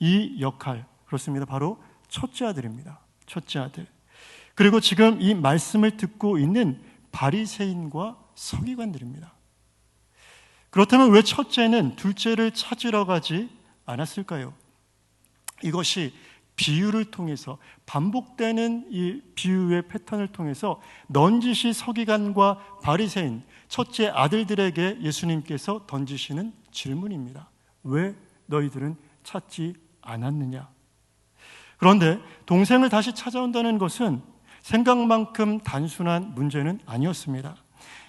이 역할, 그렇습니다. 바로 첫째 아들입니다. 첫째 아들. 그리고 지금 이 말씀을 듣고 있는 바리새인과 서기관들입니다. 그렇다면 왜 첫째는 둘째를 찾으러 가지 않았을까요? 이것이 비유를 통해서 반복되는 이 비유의 패턴을 통해서 넌지시 서기관과 바리새인 첫째 아들들에게 예수님께서 던지시는 질문입니다. 왜 너희들은 찾지 않았느냐? 그런데 동생을 다시 찾아온다는 것은 생각만큼 단순한 문제는 아니었습니다.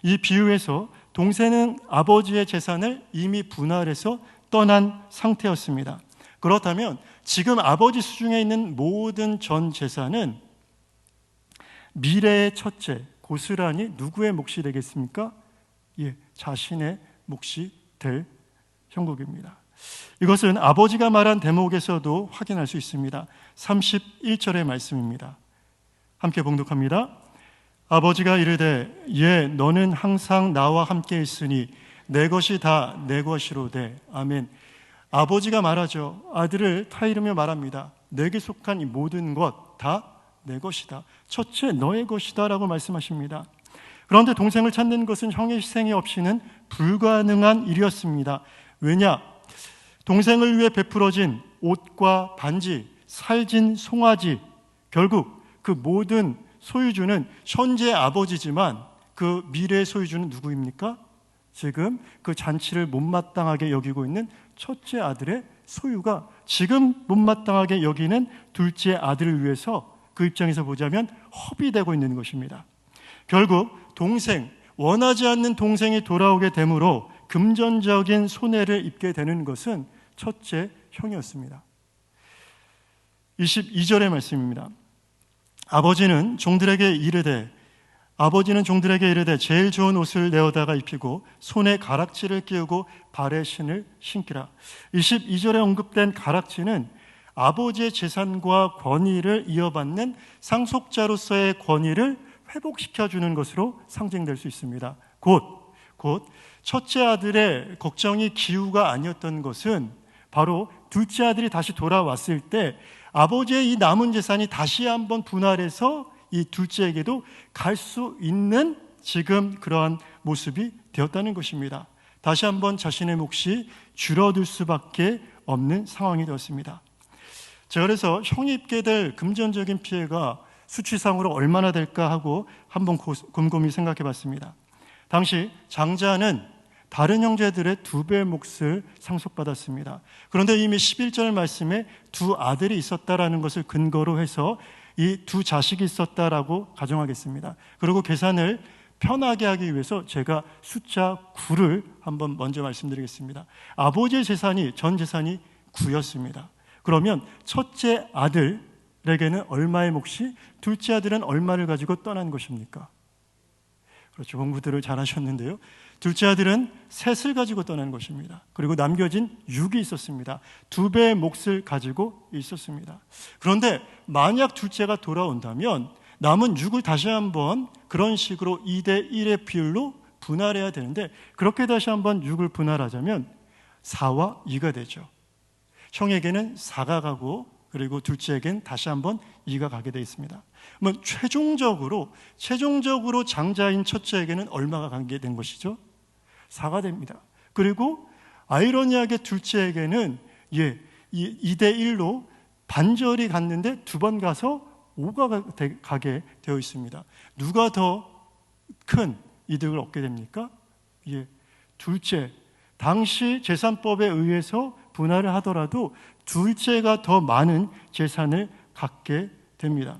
이 비유에서 동생은 아버지의 재산을 이미 분할해서 떠난 상태였습니다. 그렇다면 지금 아버지 수중에 있는 모든 전 재산은 미래의 첫째, 고스란히 누구의 몫이 되겠습니까? 자신의 몫이 될 형국입니다. 이것은 아버지가 말한 대목에서도 확인할 수 있습니다. 31절의 말씀입니다. 함께 봉독합니다. 아버지가 이르되 너는 항상 나와 함께 있으니 내 것이 다 내 것이로되. 아멘. 아버지가 말하죠. 아들을 타이르며 말합니다. 내게 속한 이 모든 것 다 내 것이다. 첫째 너의 것이다 라고 말씀하십니다. 그런데 동생을 찾는 것은 형의 희생이 없이는 불가능한 일이었습니다. 왜냐? 동생을 위해 베풀어진 옷과 반지, 살진 송아지, 결국 그 모든 소유주는 현재 아버지지만 그 미래의 소유주는 누구입니까? 지금 그 잔치를 못마땅하게 여기고 있는 첫째 아들의 소유가 지금 못마땅하게 여기는 둘째 아들을 위해서 그 입장에서 보자면 허비되고 있는 것입니다. 결국 동생, 원하지 않는 동생이 돌아오게 되므로 금전적인 손해를 입게 되는 것은 첫째 형이었습니다. 22절의 말씀입니다. 아버지는 종들에게 이르되 제일 좋은 옷을 내어다가 입히고 손에 가락지를 끼우고 발에 신을 신기라. 22절에 언급된 가락지는 아버지의 재산과 권위를 이어받는 상속자로서의 권위를 회복시켜주는 것으로 상징될 수 있습니다. 곧 첫째 아들의 걱정이 기우가 아니었던 것은 바로 둘째 아들이 다시 돌아왔을 때 아버지의 이 남은 재산이 다시 한번 분할해서 이 둘째에게도 갈 수 있는 지금 그러한 모습이 되었다는 것입니다. 다시 한번 자신의 몫이 줄어들 수밖에 없는 상황이 되었습니다. 제가 그래서 형이 입게 될 금전적인 피해가 수치상으로 얼마나 될까 하고 한번 곰곰이 생각해 봤습니다. 당시 장자는 다른 형제들의 2배의 몫을 상속받았습니다. 그런데 이미 11절 말씀에 두 아들이 있었다라는 것을 근거로 해서 이 두 자식이 있었다라고 가정하겠습니다. 그리고 계산을 편하게 하기 위해서 제가 숫자 9를 한번 먼저 말씀드리겠습니다. 아버지의 재산이 전 재산이 9였습니다. 그러면 첫째 아들에게는 얼마의 몫이, 둘째 아들은 얼마를 가지고 떠난 것입니까? 그렇죠. 공부들을 잘 하셨는데요. 둘째 아들은 셋을 가지고 떠난 것입니다. 그리고 남겨진 6이 있었습니다. 2배의 몫을 가지고 있었습니다. 그런데 만약 둘째가 돌아온다면 남은 6을 다시 한번 그런 식으로 2대 1의 비율로 분할해야 되는데, 그렇게 다시 한번 6을 분할하자면 4와 2가 되죠. 형에게는 4가 가고 그리고 둘째에게는 다시 한번 2가 가게 되어 있습니다. 그러면 최종적으로 장자인 첫째에게는 얼마가 가게 된 것이죠? 4가 됩니다. 그리고 아이러니하게 둘째에게는 2대 1로 반절이 갔는데 2번 가서 5가 가게 되어 있습니다. 누가 더 큰 이득을 얻게 됩니까? 둘째. 당시 재산법에 의해서 분할을 하더라도 둘째가 더 많은 재산을 갖게 됩니다.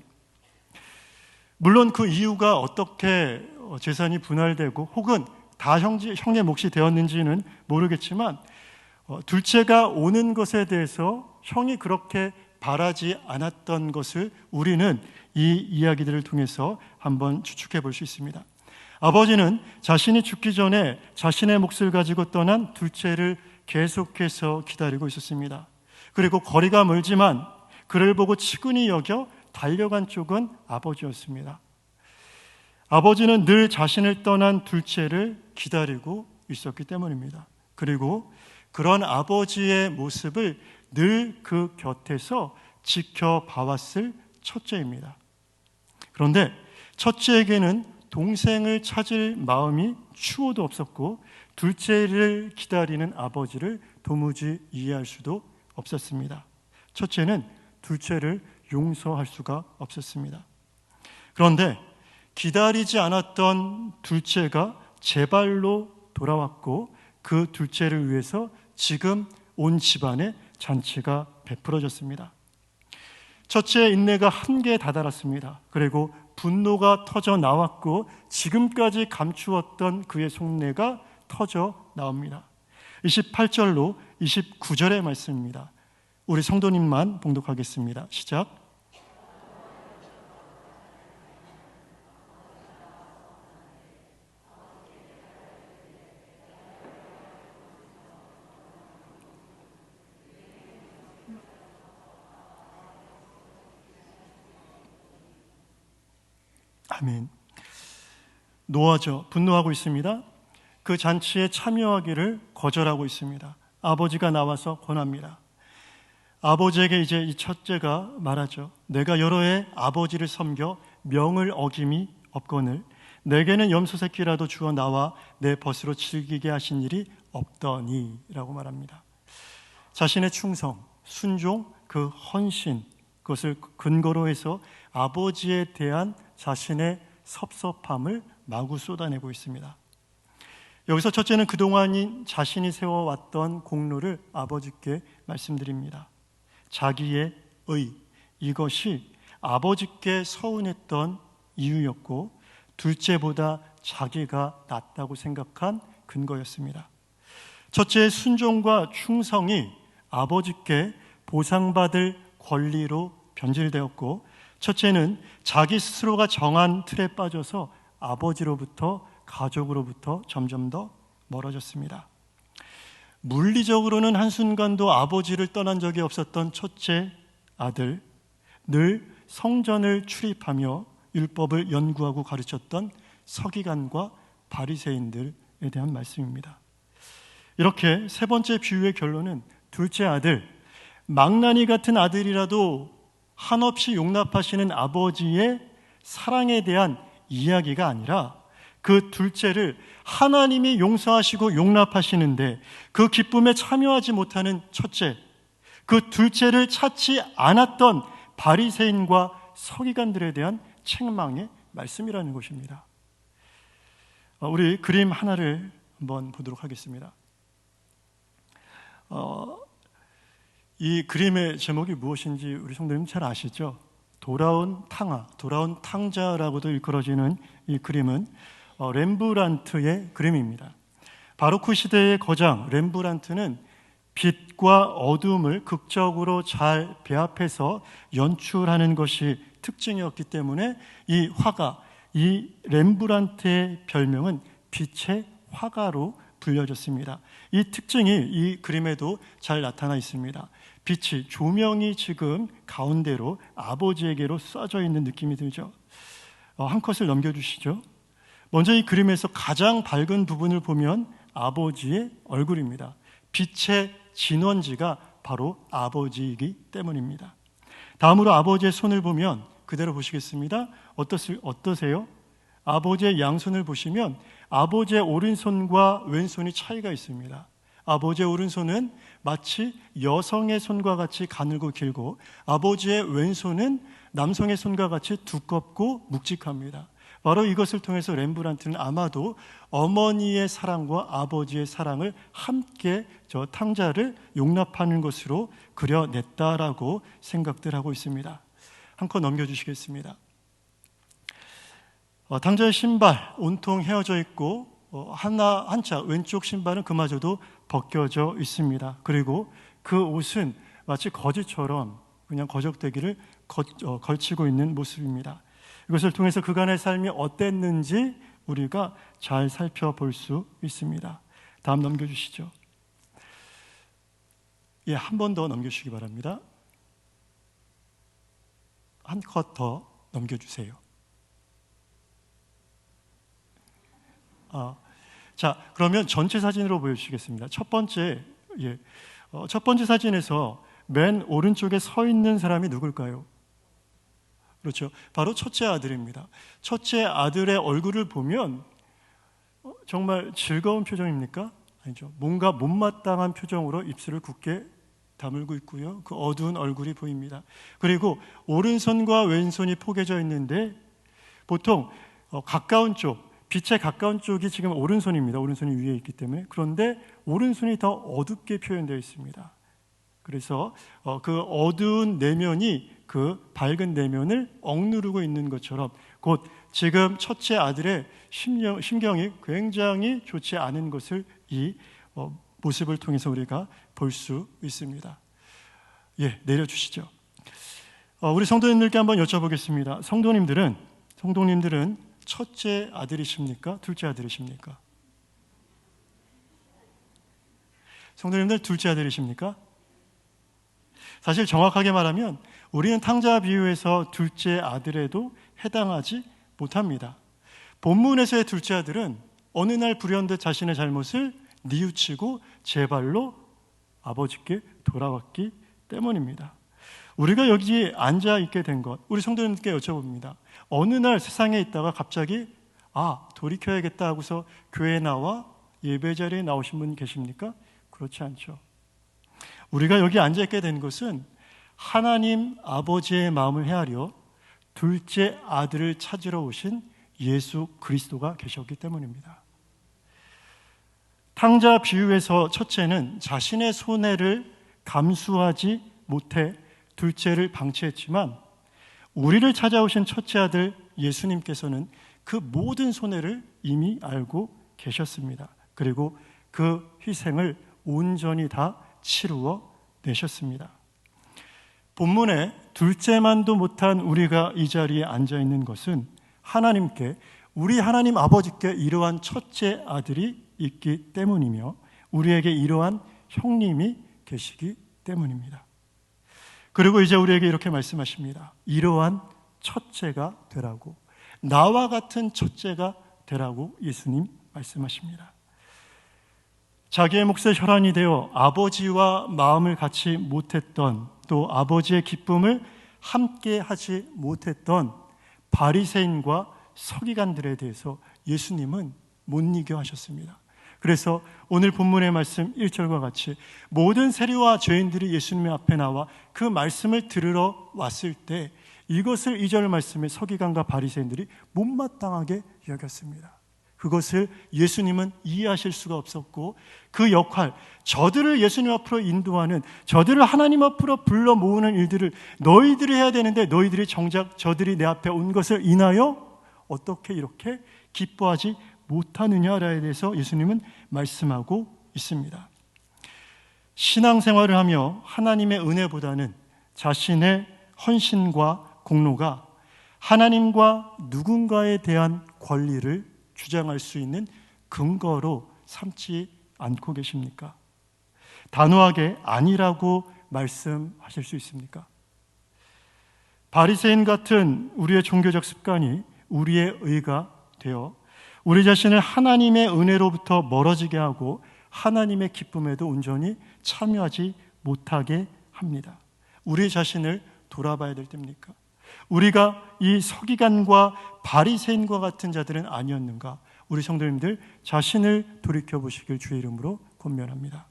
물론 그 이유가 어떻게 재산이 분할되고 혹은 다 형의 몫이 되었는지는 모르겠지만, 둘째가 오는 것에 대해서 형이 그렇게 바라지 않았던 것을 우리는 이 이야기들을 통해서 한번 추측해 볼 수 있습니다. 아버지는 자신이 죽기 전에 자신의 몫을 가지고 떠난 둘째를 계속해서 기다리고 있었습니다. 그리고 거리가 멀지만 그를 보고 측은히 여겨 달려간 쪽은 아버지였습니다. 아버지는 늘 자신을 떠난 둘째를 기다리고 있었기 때문입니다. 그리고 그런 아버지의 모습을 늘 그 곁에서 지켜봐왔을 첫째입니다. 그런데 첫째에게는 동생을 찾을 마음이 추호도 없었고 둘째를 기다리는 아버지를 도무지 이해할 수도 없었습니다. 첫째는 둘째를 용서할 수가 없었습니다. 그런데 기다리지 않았던 둘째가 제 발로 돌아왔고 그 둘째를 위해서 지금 온 집안에 잔치가 베풀어졌습니다. 첫째의 인내가 한계에 다다랐습니다. 그리고 분노가 터져 나왔고 지금까지 감추었던 그의 속내가 터져 나옵니다. 28절로 29절의 말씀입니다. 우리 성도님만 봉독하겠습니다. 시작. 아멘. 노하죠. 분노하고 있습니다. 그 잔치에 참여하기를 거절하고 있습니다. 아버지가 나와서 권합니다. 아버지에게 이제 이 첫째가 말하죠. 내가 여러 해 아버지를 섬겨 명을 어김이 없거늘 내게는 염소 새끼라도 주어 나와 내 벗으로 즐기게 하신 일이 없더니 라고 말합니다. 자신의 충성, 순종, 그 헌신, 그것을 근거로 해서 아버지에 대한 자신의 섭섭함을 마구 쏟아내고 있습니다. 여기서 첫째는 그동안 자신이 세워왔던 공로를 아버지께 말씀드립니다. 자기의 의, 이것이 아버지께 서운했던 이유였고 둘째보다 자기가 낫다고 생각한 근거였습니다. 첫째의 순종과 충성이 아버지께 보상받을 권리로 변질되었고 첫째는 자기 스스로가 정한 틀에 빠져서 아버지로부터 가족으로부터 점점 더 멀어졌습니다. 물리적으로는 한순간도 아버지를 떠난 적이 없었던 첫째 아들, 늘 성전을 출입하며 율법을 연구하고 가르쳤던 서기관과 바리새인들에 대한 말씀입니다. 이렇게 세 번째 비유의 결론은 둘째 아들, 망나니 같은 아들이라도 한없이 용납하시는 아버지의 사랑에 대한 이야기가 아니라 그 둘째를 하나님이 용서하시고 용납하시는데 그 기쁨에 참여하지 못하는 첫째, 그 둘째를 찾지 않았던 바리새인과 서기관들에 대한 책망의 말씀이라는 것입니다. 우리 그림 하나를 한번 보도록 하겠습니다. 이 그림의 제목이 무엇인지 우리 성도님 잘 아시죠? 돌아온 탕아, 돌아온 탕자라고도 일컬어지는 이 그림은 렘브란트의 그림입니다. 바로크 시대의 거장 렘브란트는 빛과 어둠을 극적으로 잘 배합해서 연출하는 것이 특징이었기 때문에 이 화가, 이 렘브란트의 별명은 빛의 화가로 불려졌습니다. 이 특징이 이 그림에도 잘 나타나 있습니다. 빛이, 조명이 지금 가운데로 아버지에게로 쏴져 있는 느낌이 들죠. 한 컷을 넘겨주시죠. 먼저 이 그림에서 가장 밝은 부분을 보면 아버지의 얼굴입니다. 빛의 진원지가 바로 아버지이기 때문입니다. 다음으로 아버지의 손을 보면 그대로 보시겠습니다. 어떠세요? 아버지의 양손을 보시면 아버지의 오른손과 왼손이 차이가 있습니다. 아버지의 오른손은 마치 여성의 손과 같이 가늘고 길고, 아버지의 왼손은 남성의 손과 같이 두껍고 묵직합니다. 바로 이것을 통해서 렘브란트는 아마도 어머니의 사랑과 아버지의 사랑을 함께 저 탕자를 용납하는 것으로 그려냈다라고 생각들 하고 있습니다. 한 컷 넘겨주시겠습니다. 탕자의 신발 온통 헤어져 있고 한차 왼쪽 신발은 그마저도 벗겨져 있습니다. 그리고 그 옷은 마치 거지처럼 그냥 거적대기를 걸치고 있는 모습입니다. 이것을 통해서 그간의 삶이 어땠는지 우리가 잘 살펴볼 수 있습니다. 다음 넘겨주시죠. 예, 한 번 더 넘겨주시기 바랍니다. 한 컷 더 넘겨주세요. 자, 그러면 전체 사진으로 보여주시겠습니다. 첫 번째 사진에서 맨 오른쪽에 서 있는 사람이 누굴까요? 그렇죠. 바로 첫째 아들입니다. 첫째 아들의 얼굴을 보면 정말 즐거운 표정입니까? 아니죠. 뭔가 못마땅한 표정으로 입술을 굳게 다물고 있고요. 그 어두운 얼굴이 보입니다. 그리고 오른손과 왼손이 포개져 있는데 보통 가까운 쪽, 빛에 가까운 쪽이 지금 오른손입니다. 오른손이 위에 있기 때문에. 그런데 오른손이 더 어둡게 표현되어 있습니다. 그래서 그 어두운 내면이 그 밝은 내면을 억누르고 있는 것처럼 곧 지금 첫째 아들의 심경이 굉장히 좋지 않은 것을 이 모습을 통해서 우리가 볼 수 있습니다. 예, 내려주시죠. 우리 성도님들께 한번 여쭤보겠습니다. 성도님들은 첫째 아들이십니까? 둘째 아들이십니까? 성도님들 둘째 아들이십니까? 사실 정확하게 말하면 우리는 탕자 비유에서 둘째 아들에도 해당하지 못합니다. 본문에서의 둘째 아들은 어느 날 불현듯 자신의 잘못을 뉘우치고 제 발로 아버지께 돌아왔기 때문입니다. 우리가 여기 앉아 있게 된 것, 우리 성도님께 여쭤봅니다. 어느 날 세상에 있다가 갑자기 돌이켜야겠다 하고서 교회에 나와 예배 자리에 나오신 분 계십니까? 그렇지 않죠. 우리가 여기 앉아 있게 된 것은 하나님 아버지의 마음을 헤아려 둘째 아들을 찾으러 오신 예수 그리스도가 계셨기 때문입니다. 탕자 비유에서 첫째는 자신의 손해를 감수하지 못해 둘째를 방치했지만 우리를 찾아오신 첫째 아들 예수님께서는 그 모든 손해를 이미 알고 계셨습니다. 그리고 그 희생을 온전히 다 치루어 내셨습니다. 본문에 둘째만도 못한 우리가 이 자리에 앉아있는 것은 하나님께, 우리 하나님 아버지께 이러한 첫째 아들이 있기 때문이며 우리에게 이러한 형님이 계시기 때문입니다. 그리고 이제 우리에게 이렇게 말씀하십니다. 이러한 첫째가 되라고, 나와 같은 첫째가 되라고 예수님 말씀하십니다. 자기의 몫에 혈안이 되어 아버지와 마음을 같이 못했던, 또 아버지의 기쁨을 함께 하지 못했던 바리새인과 서기관들에 대해서 예수님은 못 이겨 하셨습니다. 그래서 오늘 본문의 말씀 1절과 같이 모든 세리와 죄인들이 예수님의 앞에 나와 그 말씀을 들으러 왔을 때 이것을 2절 말씀에 서기관과 바리새인들이 못마땅하게 여겼습니다. 그것을 예수님은 이해하실 수가 없었고 그 역할, 저들을 예수님 앞으로 인도하는, 저들을 하나님 앞으로 불러 모으는 일들을 너희들이 해야 되는데 너희들이 정작 저들이 내 앞에 온 것을 인하여 어떻게 이렇게 기뻐하지 못하느냐에 대해서 예수님은 말씀하고 있습니다. 신앙생활을 하며 하나님의 은혜보다는 자신의 헌신과 공로가 하나님과 누군가에 대한 권리를 주장할 수 있는 근거로 삼지 않고 계십니까? 단호하게 아니라고 말씀하실 수 있습니까? 바리새인 같은 우리의 종교적 습관이 우리의 의가 되어 우리 자신을 하나님의 은혜로부터 멀어지게 하고 하나님의 기쁨에도 온전히 참여하지 못하게 합니다. 우리 자신을 돌아봐야 될 때입니까? 우리가 이 서기관과 바리새인과 같은 자들은 아니었는가? 우리 성도님들 자신을 돌이켜보시길 주의 이름으로 권면합니다.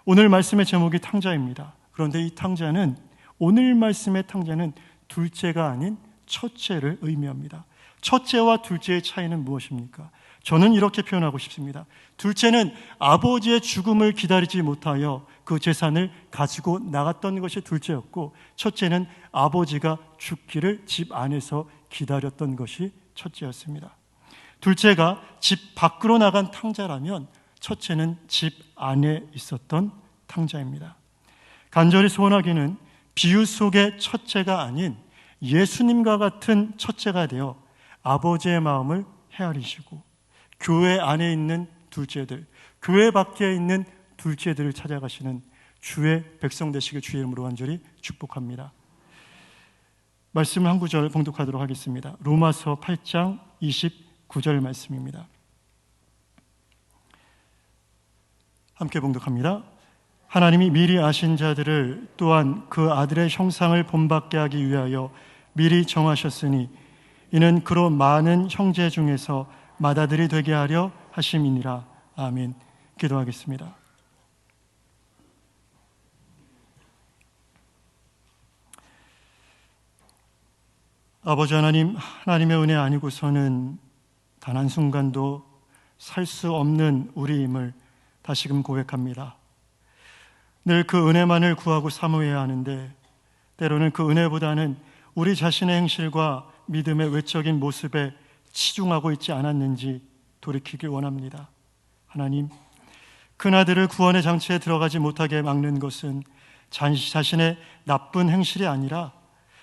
오늘 말씀의 제목이 탕자입니다. 그런데 이 탕자는, 오늘 말씀의 탕자는 둘째가 아닌 첫째를 의미합니다. 첫째와 둘째의 차이는 무엇입니까? 저는 이렇게 표현하고 싶습니다. 둘째는 아버지의 죽음을 기다리지 못하여 그 재산을 가지고 나갔던 것이 둘째였고, 첫째는 아버지가 죽기를 집 안에서 기다렸던 것이 첫째였습니다. 둘째가 집 밖으로 나간 탕자라면 첫째는 집 안에 있었던 탕자입니다. 간절히 소원하기는 비유 속의 첫째가 아닌 예수님과 같은 첫째가 되어 아버지의 마음을 헤아리시고 교회 안에 있는 둘째들, 교회 밖에 있는 둘째들을 찾아가시는 주의 백성 되시길 주의 이름으로 간절히 축복합니다. 말씀을 한 구절 봉독하도록 하겠습니다. 로마서 8장 29절 말씀입니다. 함께 봉독합니다. 하나님이 미리 아신 자들을 또한 그 아들의 형상을 본받게 하기 위하여 미리 정하셨으니 이는 그로 많은 형제 중에서 맏아들이 되게 하려 하심이니라. 아멘. 기도하겠습니다. 아버지 하나님, 하나님의 은혜 아니고서는 단 한순간도 살 수 없는 우리임을 다시금 고백합니다. 늘 그 은혜만을 구하고 사모해야 하는데 때로는 그 은혜보다는 우리 자신의 행실과 믿음의 외적인 모습에 치중하고 있지 않았는지 돌이키길 원합니다. 하나님, 큰아들을 구원의 장치에 들어가지 못하게 막는 것은 자신의 나쁜 행실이 아니라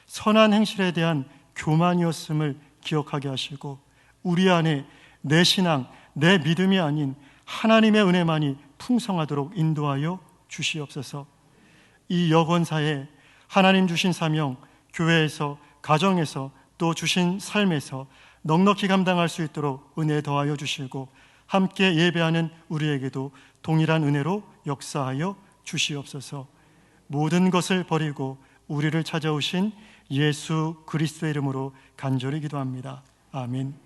선한 행실에 대한 교만이었음을 기억하게 하시고 우리 안에 내 신앙, 내 믿음이 아닌 하나님의 은혜만이 풍성하도록 인도하여 주시옵소서. 이 여건사에 하나님 주신 사명, 교회에서, 가정에서, 또 주신 삶에서 넉넉히 감당할 수 있도록 은혜 더하여 주시고 함께 예배하는 우리에게도 동일한 은혜로 역사하여 주시옵소서. 모든 것을 버리고 우리를 찾아오신 예수 그리스도의 이름으로 간절히 기도합니다. 아멘.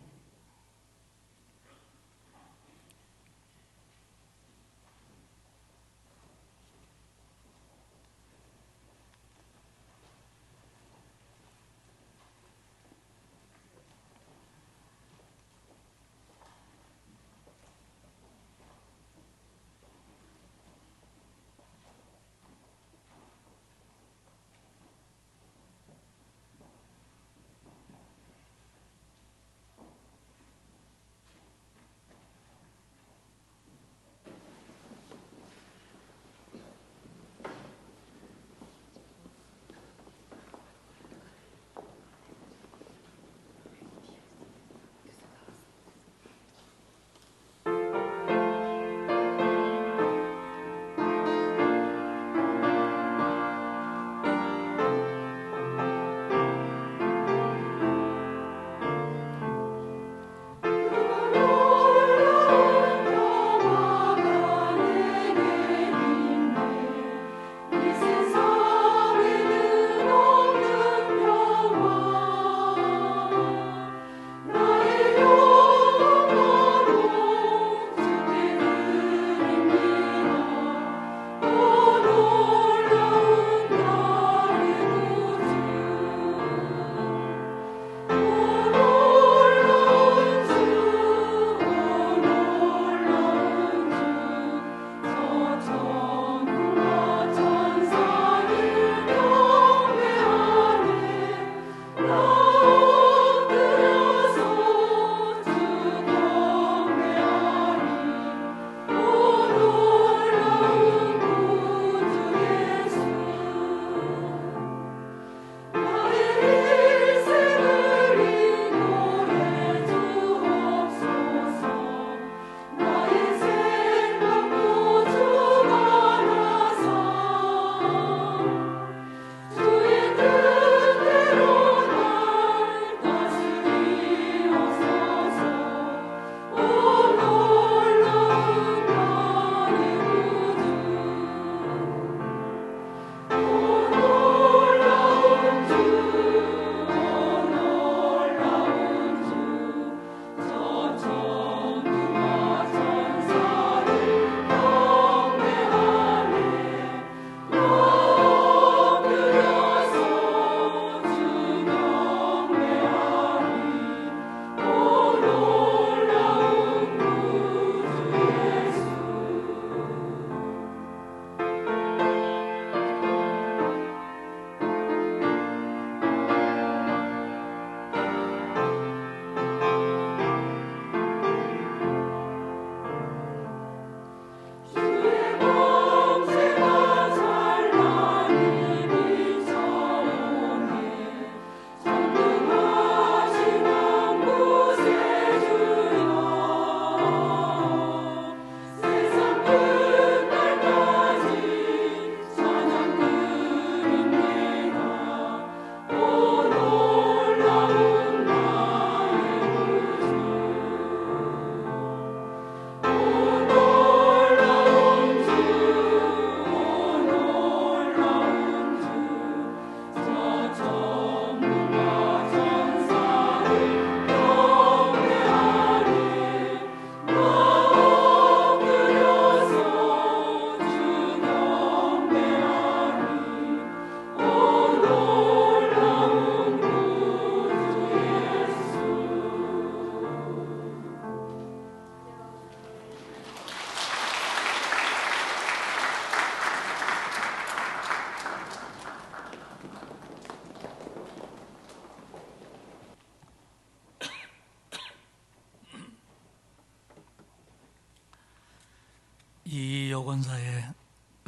권사의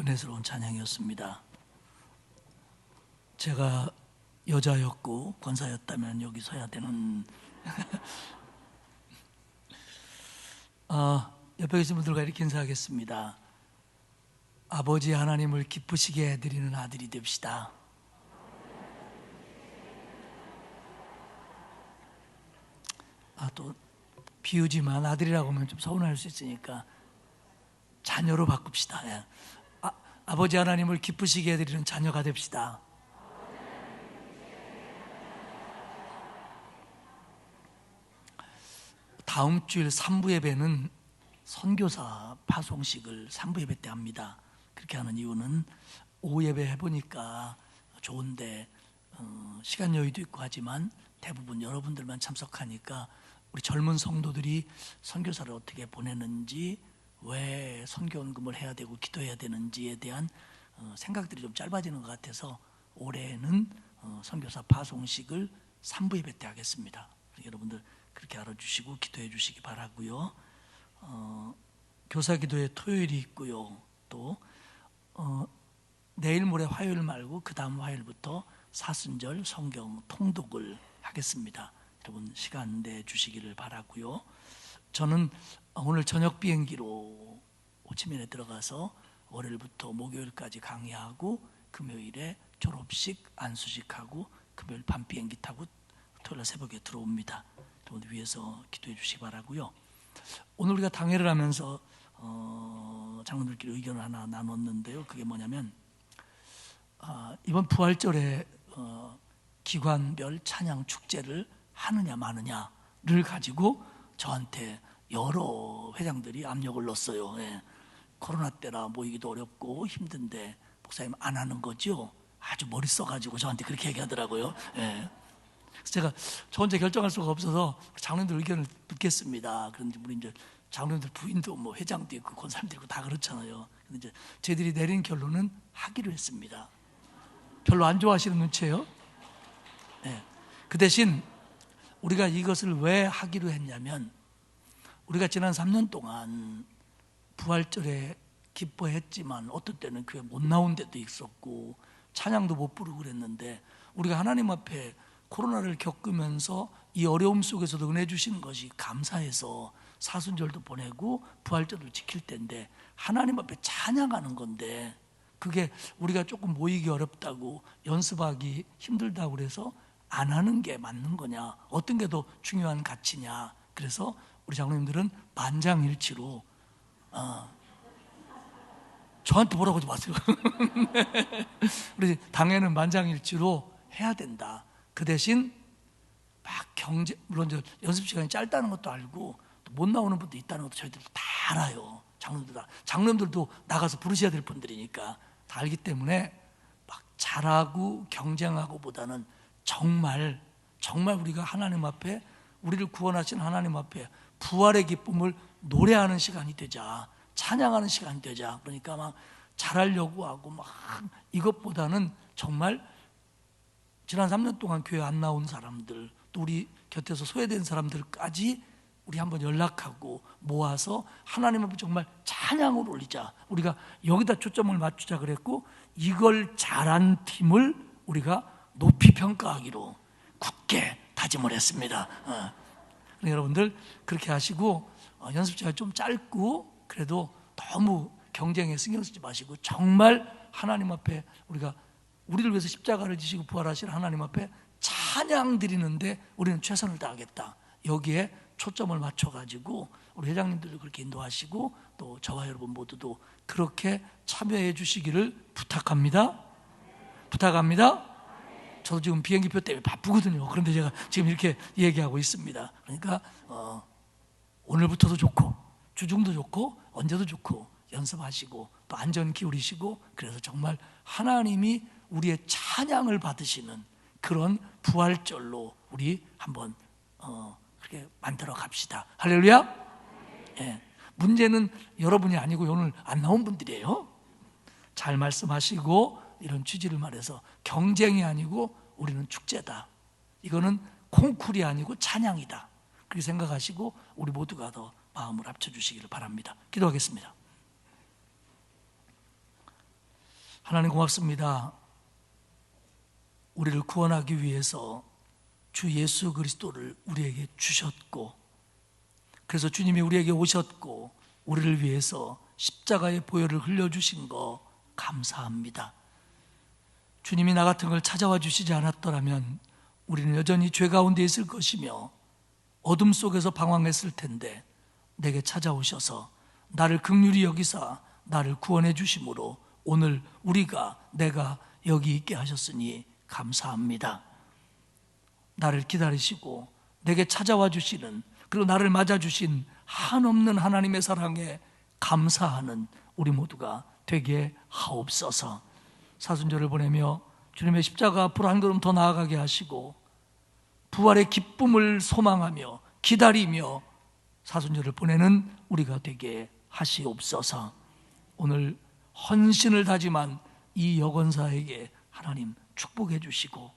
은혜스러운 찬양이었습니다. 제가 여자였고 권사였다면 여기 서야 되는 옆에 계신 분들과 이렇게 인사하겠습니다. 아버지 하나님을 기쁘시게 해드리는 아들이 됩시다. 또 비유지만 아들이라고 하면 좀 서운할 수 있으니까 자녀로 바꿉시다. 예. 아버지 하나님을 기쁘시게 해드리는 자녀가 됩시다. 다음 주일 3부 예배는 선교사 파송식을 3부 예배 때 합니다. 그렇게 하는 이유는 오후 예배 해보니까 좋은데 시간 여유도 있고 하지만 대부분 여러분들만 참석하니까 우리 젊은 성도들이 선교사를 어떻게 보내는지, 왜 선교원금을 해야 되고 기도해야 되는지에 대한 생각들이 좀 짧아지는 것 같아서 올해는 선교사 파송식을 3부 예배 때 하겠습니다. 여러분들 그렇게 알아주시고 기도해 주시기 바라고요. 교사 기도회 토요일이 있고요. 또 내일 모레 화요일 말고 그 다음 화요일부터 사순절 성경 통독을 하겠습니다. 여러분 시간 내 주시기를 바라고요. 저는 오늘 저녁 비행기로 호치민에 들어가서 월요일부터 목요일까지 강의하고 금요일에 졸업식 안수식하고 금요일 밤 비행기 타고 토요일 새벽에 들어옵니다. 여러분 위해서 기도해 주시기 바라고요. 오늘 우리가 당회를 하면서 장로들끼리 의견을 하나 나눴는데요. 그게 뭐냐면 이번 부활절에 기관별 찬양 축제를 하느냐 마느냐를 가지고 저한테 여러 회장들이 압력을 넣었어요. 예. 코로나 때라 모이기도 어렵고 힘든데 목사님 안 하는 거죠? 아주 머리 써가지고 저한테 그렇게 얘기하더라고요. 예. 그래서 제가 저 혼자 결정할 수가 없어서 장로님들 의견을 듣겠습니다. 그런데 우리 이제 장로님들 부인도 뭐 회장도 있고 권사님도 있고 다 그렇잖아요. 근데 이제 저희들이 내린 결론은 하기로 했습니다. 별로 안 좋아하시는 눈치예요. 네. 그 대신 우리가 이것을 왜 하기로 했냐면 우리가 지난 3년 동안 부활절에 기뻐했지만 어떤 때는 교회 못 나온 데도 있었고 찬양도 못 부르고 그랬는데 우리가 하나님 앞에 코로나를 겪으면서 이 어려움 속에서도 은혜 주시는 것이 감사해서 사순절도 보내고 부활절도 지킬 텐데 하나님 앞에 찬양하는 건데 그게 우리가 조금 모이기 어렵다고 연습하기 힘들다고 그래서 안 하는 게 맞는 거냐, 어떤 게 더 중요한 가치냐. 그래서 우리 장로님들은 만장일치로 저한테 뭐라고 하지 마세요. 우리 당에는 만장일치로 해야 된다. 그 대신 막 물론 이제 연습 시간이 짧다는 것도 알고 또 못 나오는 분도 있다는 것도 저희들 다 알아요. 장로님들도 나가서 부르셔야 될 분들이니까 다 알기 때문에 막 잘하고 경쟁하고보다는 정말 우리가 하나님 앞에 우리를 구원하신 하나님 앞에 부활의 기쁨을 노래하는 시간이 되자, 찬양하는 시간이 되자. 그러니까 막 잘하려고 하고 막 이것보다는 정말 지난 3년 동안 교회 안 나온 사람들, 또 우리 곁에서 소외된 사람들까지 우리 한번 연락하고 모아서 하나님 앞에 정말 찬양을 올리자. 우리가 여기다 초점을 맞추자 그랬고 이걸 잘한 팀을 우리가 높이 평가하기로 굳게 다짐을 했습니다. 여러분들 그렇게 하시고 연습 시간이 좀 짧고 그래도 너무 경쟁에 신경 쓰지 마시고 정말 하나님 앞에 우리가 우리를 위해서 십자가를 지시고 부활하신 하나님 앞에 찬양 드리는데 우리는 최선을 다하겠다. 여기에 초점을 맞춰가지고 우리 회장님들도 그렇게 인도하시고 또 저와 여러분 모두도 그렇게 참여해 주시기를 부탁합니다. 저도 지금 비행기표 때문에 바쁘거든요. 그런데 제가 지금 이렇게 얘기하고 있습니다. 그러니까 오늘부터도 좋고 주중도 좋고 언제도 좋고 연습하시고 또 안전 기울이시고 그래서 정말 하나님이 우리의 찬양을 받으시는 그런 부활절로 우리 한번 그렇게 만들어 갑시다. 할렐루야. 예. 문제는 여러분이 아니고 오늘 안 나온 분들이에요. 잘 말씀하시고 이런 취지를 말해서 경쟁이 아니고 우리는 축제다. 이거는 콩쿨이 아니고 찬양이다. 그렇게 생각하시고 우리 모두가 더 마음을 합쳐주시기를 바랍니다. 기도하겠습니다. 하나님 고맙습니다. 우리를 구원하기 위해서 주 예수 그리스도를 우리에게 주셨고, 그래서 주님이 우리에게 오셨고 우리를 위해서 십자가의 보혈을 흘려주신 거 감사합니다. 주님이 나 같은 걸 찾아와 주시지 않았더라면 우리는 여전히 죄 가운데 있을 것이며 어둠 속에서 방황했을 텐데, 내게 찾아오셔서 나를 긍휼히 여기사 나를 구원해 주심으로 오늘 내가 여기 있게 하셨으니 감사합니다. 나를 기다리시고 내게 찾아와 주시는, 그리고 나를 맞아주신 한없는 하나님의 사랑에 감사하는 우리 모두가 되게 하옵소서. 사순절을 보내며 주님의 십자가 앞으로 한 걸음 더 나아가게 하시고 부활의 기쁨을 소망하며 기다리며 사순절을 보내는 우리가 되게 하시옵소서. 오늘 헌신을 다짐한 이 여건사에게 하나님 축복해 주시고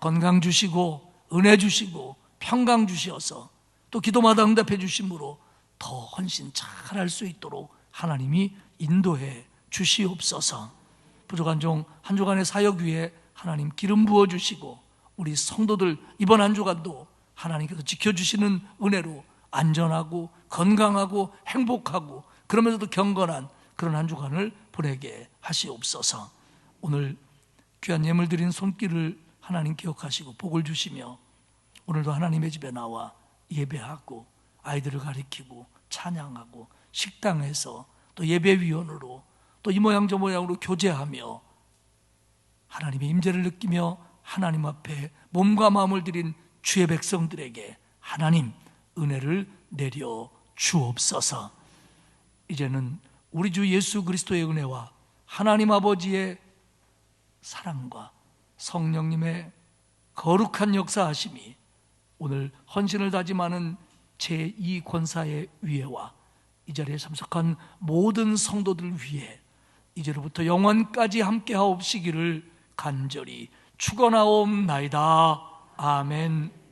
건강 주시고 은혜 주시고 평강 주시어서 또 기도마다 응답해 주심으로 더 헌신 잘할 수 있도록 하나님이 인도해 주시옵소서. 부족한 종 한 주간의 사역 위에 하나님 기름 부어 주시고 우리 성도들 이번 한 주간도 하나님께서 지켜주시는 은혜로 안전하고 건강하고 행복하고 그러면서도 경건한 그런 한 주간을 보내게 하시옵소서. 오늘 귀한 예물 드린 손길을 하나님 기억하시고 복을 주시며 오늘도 하나님의 집에 나와 예배하고 아이들을 가리키고 찬양하고 식당에서 또 예배위원으로 또 이 모양 저 모양으로 교제하며 하나님의 임재를 느끼며 하나님 앞에 몸과 마음을 드린 주의 백성들에게 하나님 은혜를 내려 주옵소서. 이제는 우리 주 예수 그리스도의 은혜와 하나님 아버지의 사랑과 성령님의 거룩한 역사하심이 오늘 헌신을 다짐하는 제2권사의 위에와 이 자리에 참석한 모든 성도들 위에 이제로부터 영원까지 함께 하옵시기를 간절히 축원하옵나이다. 아멘.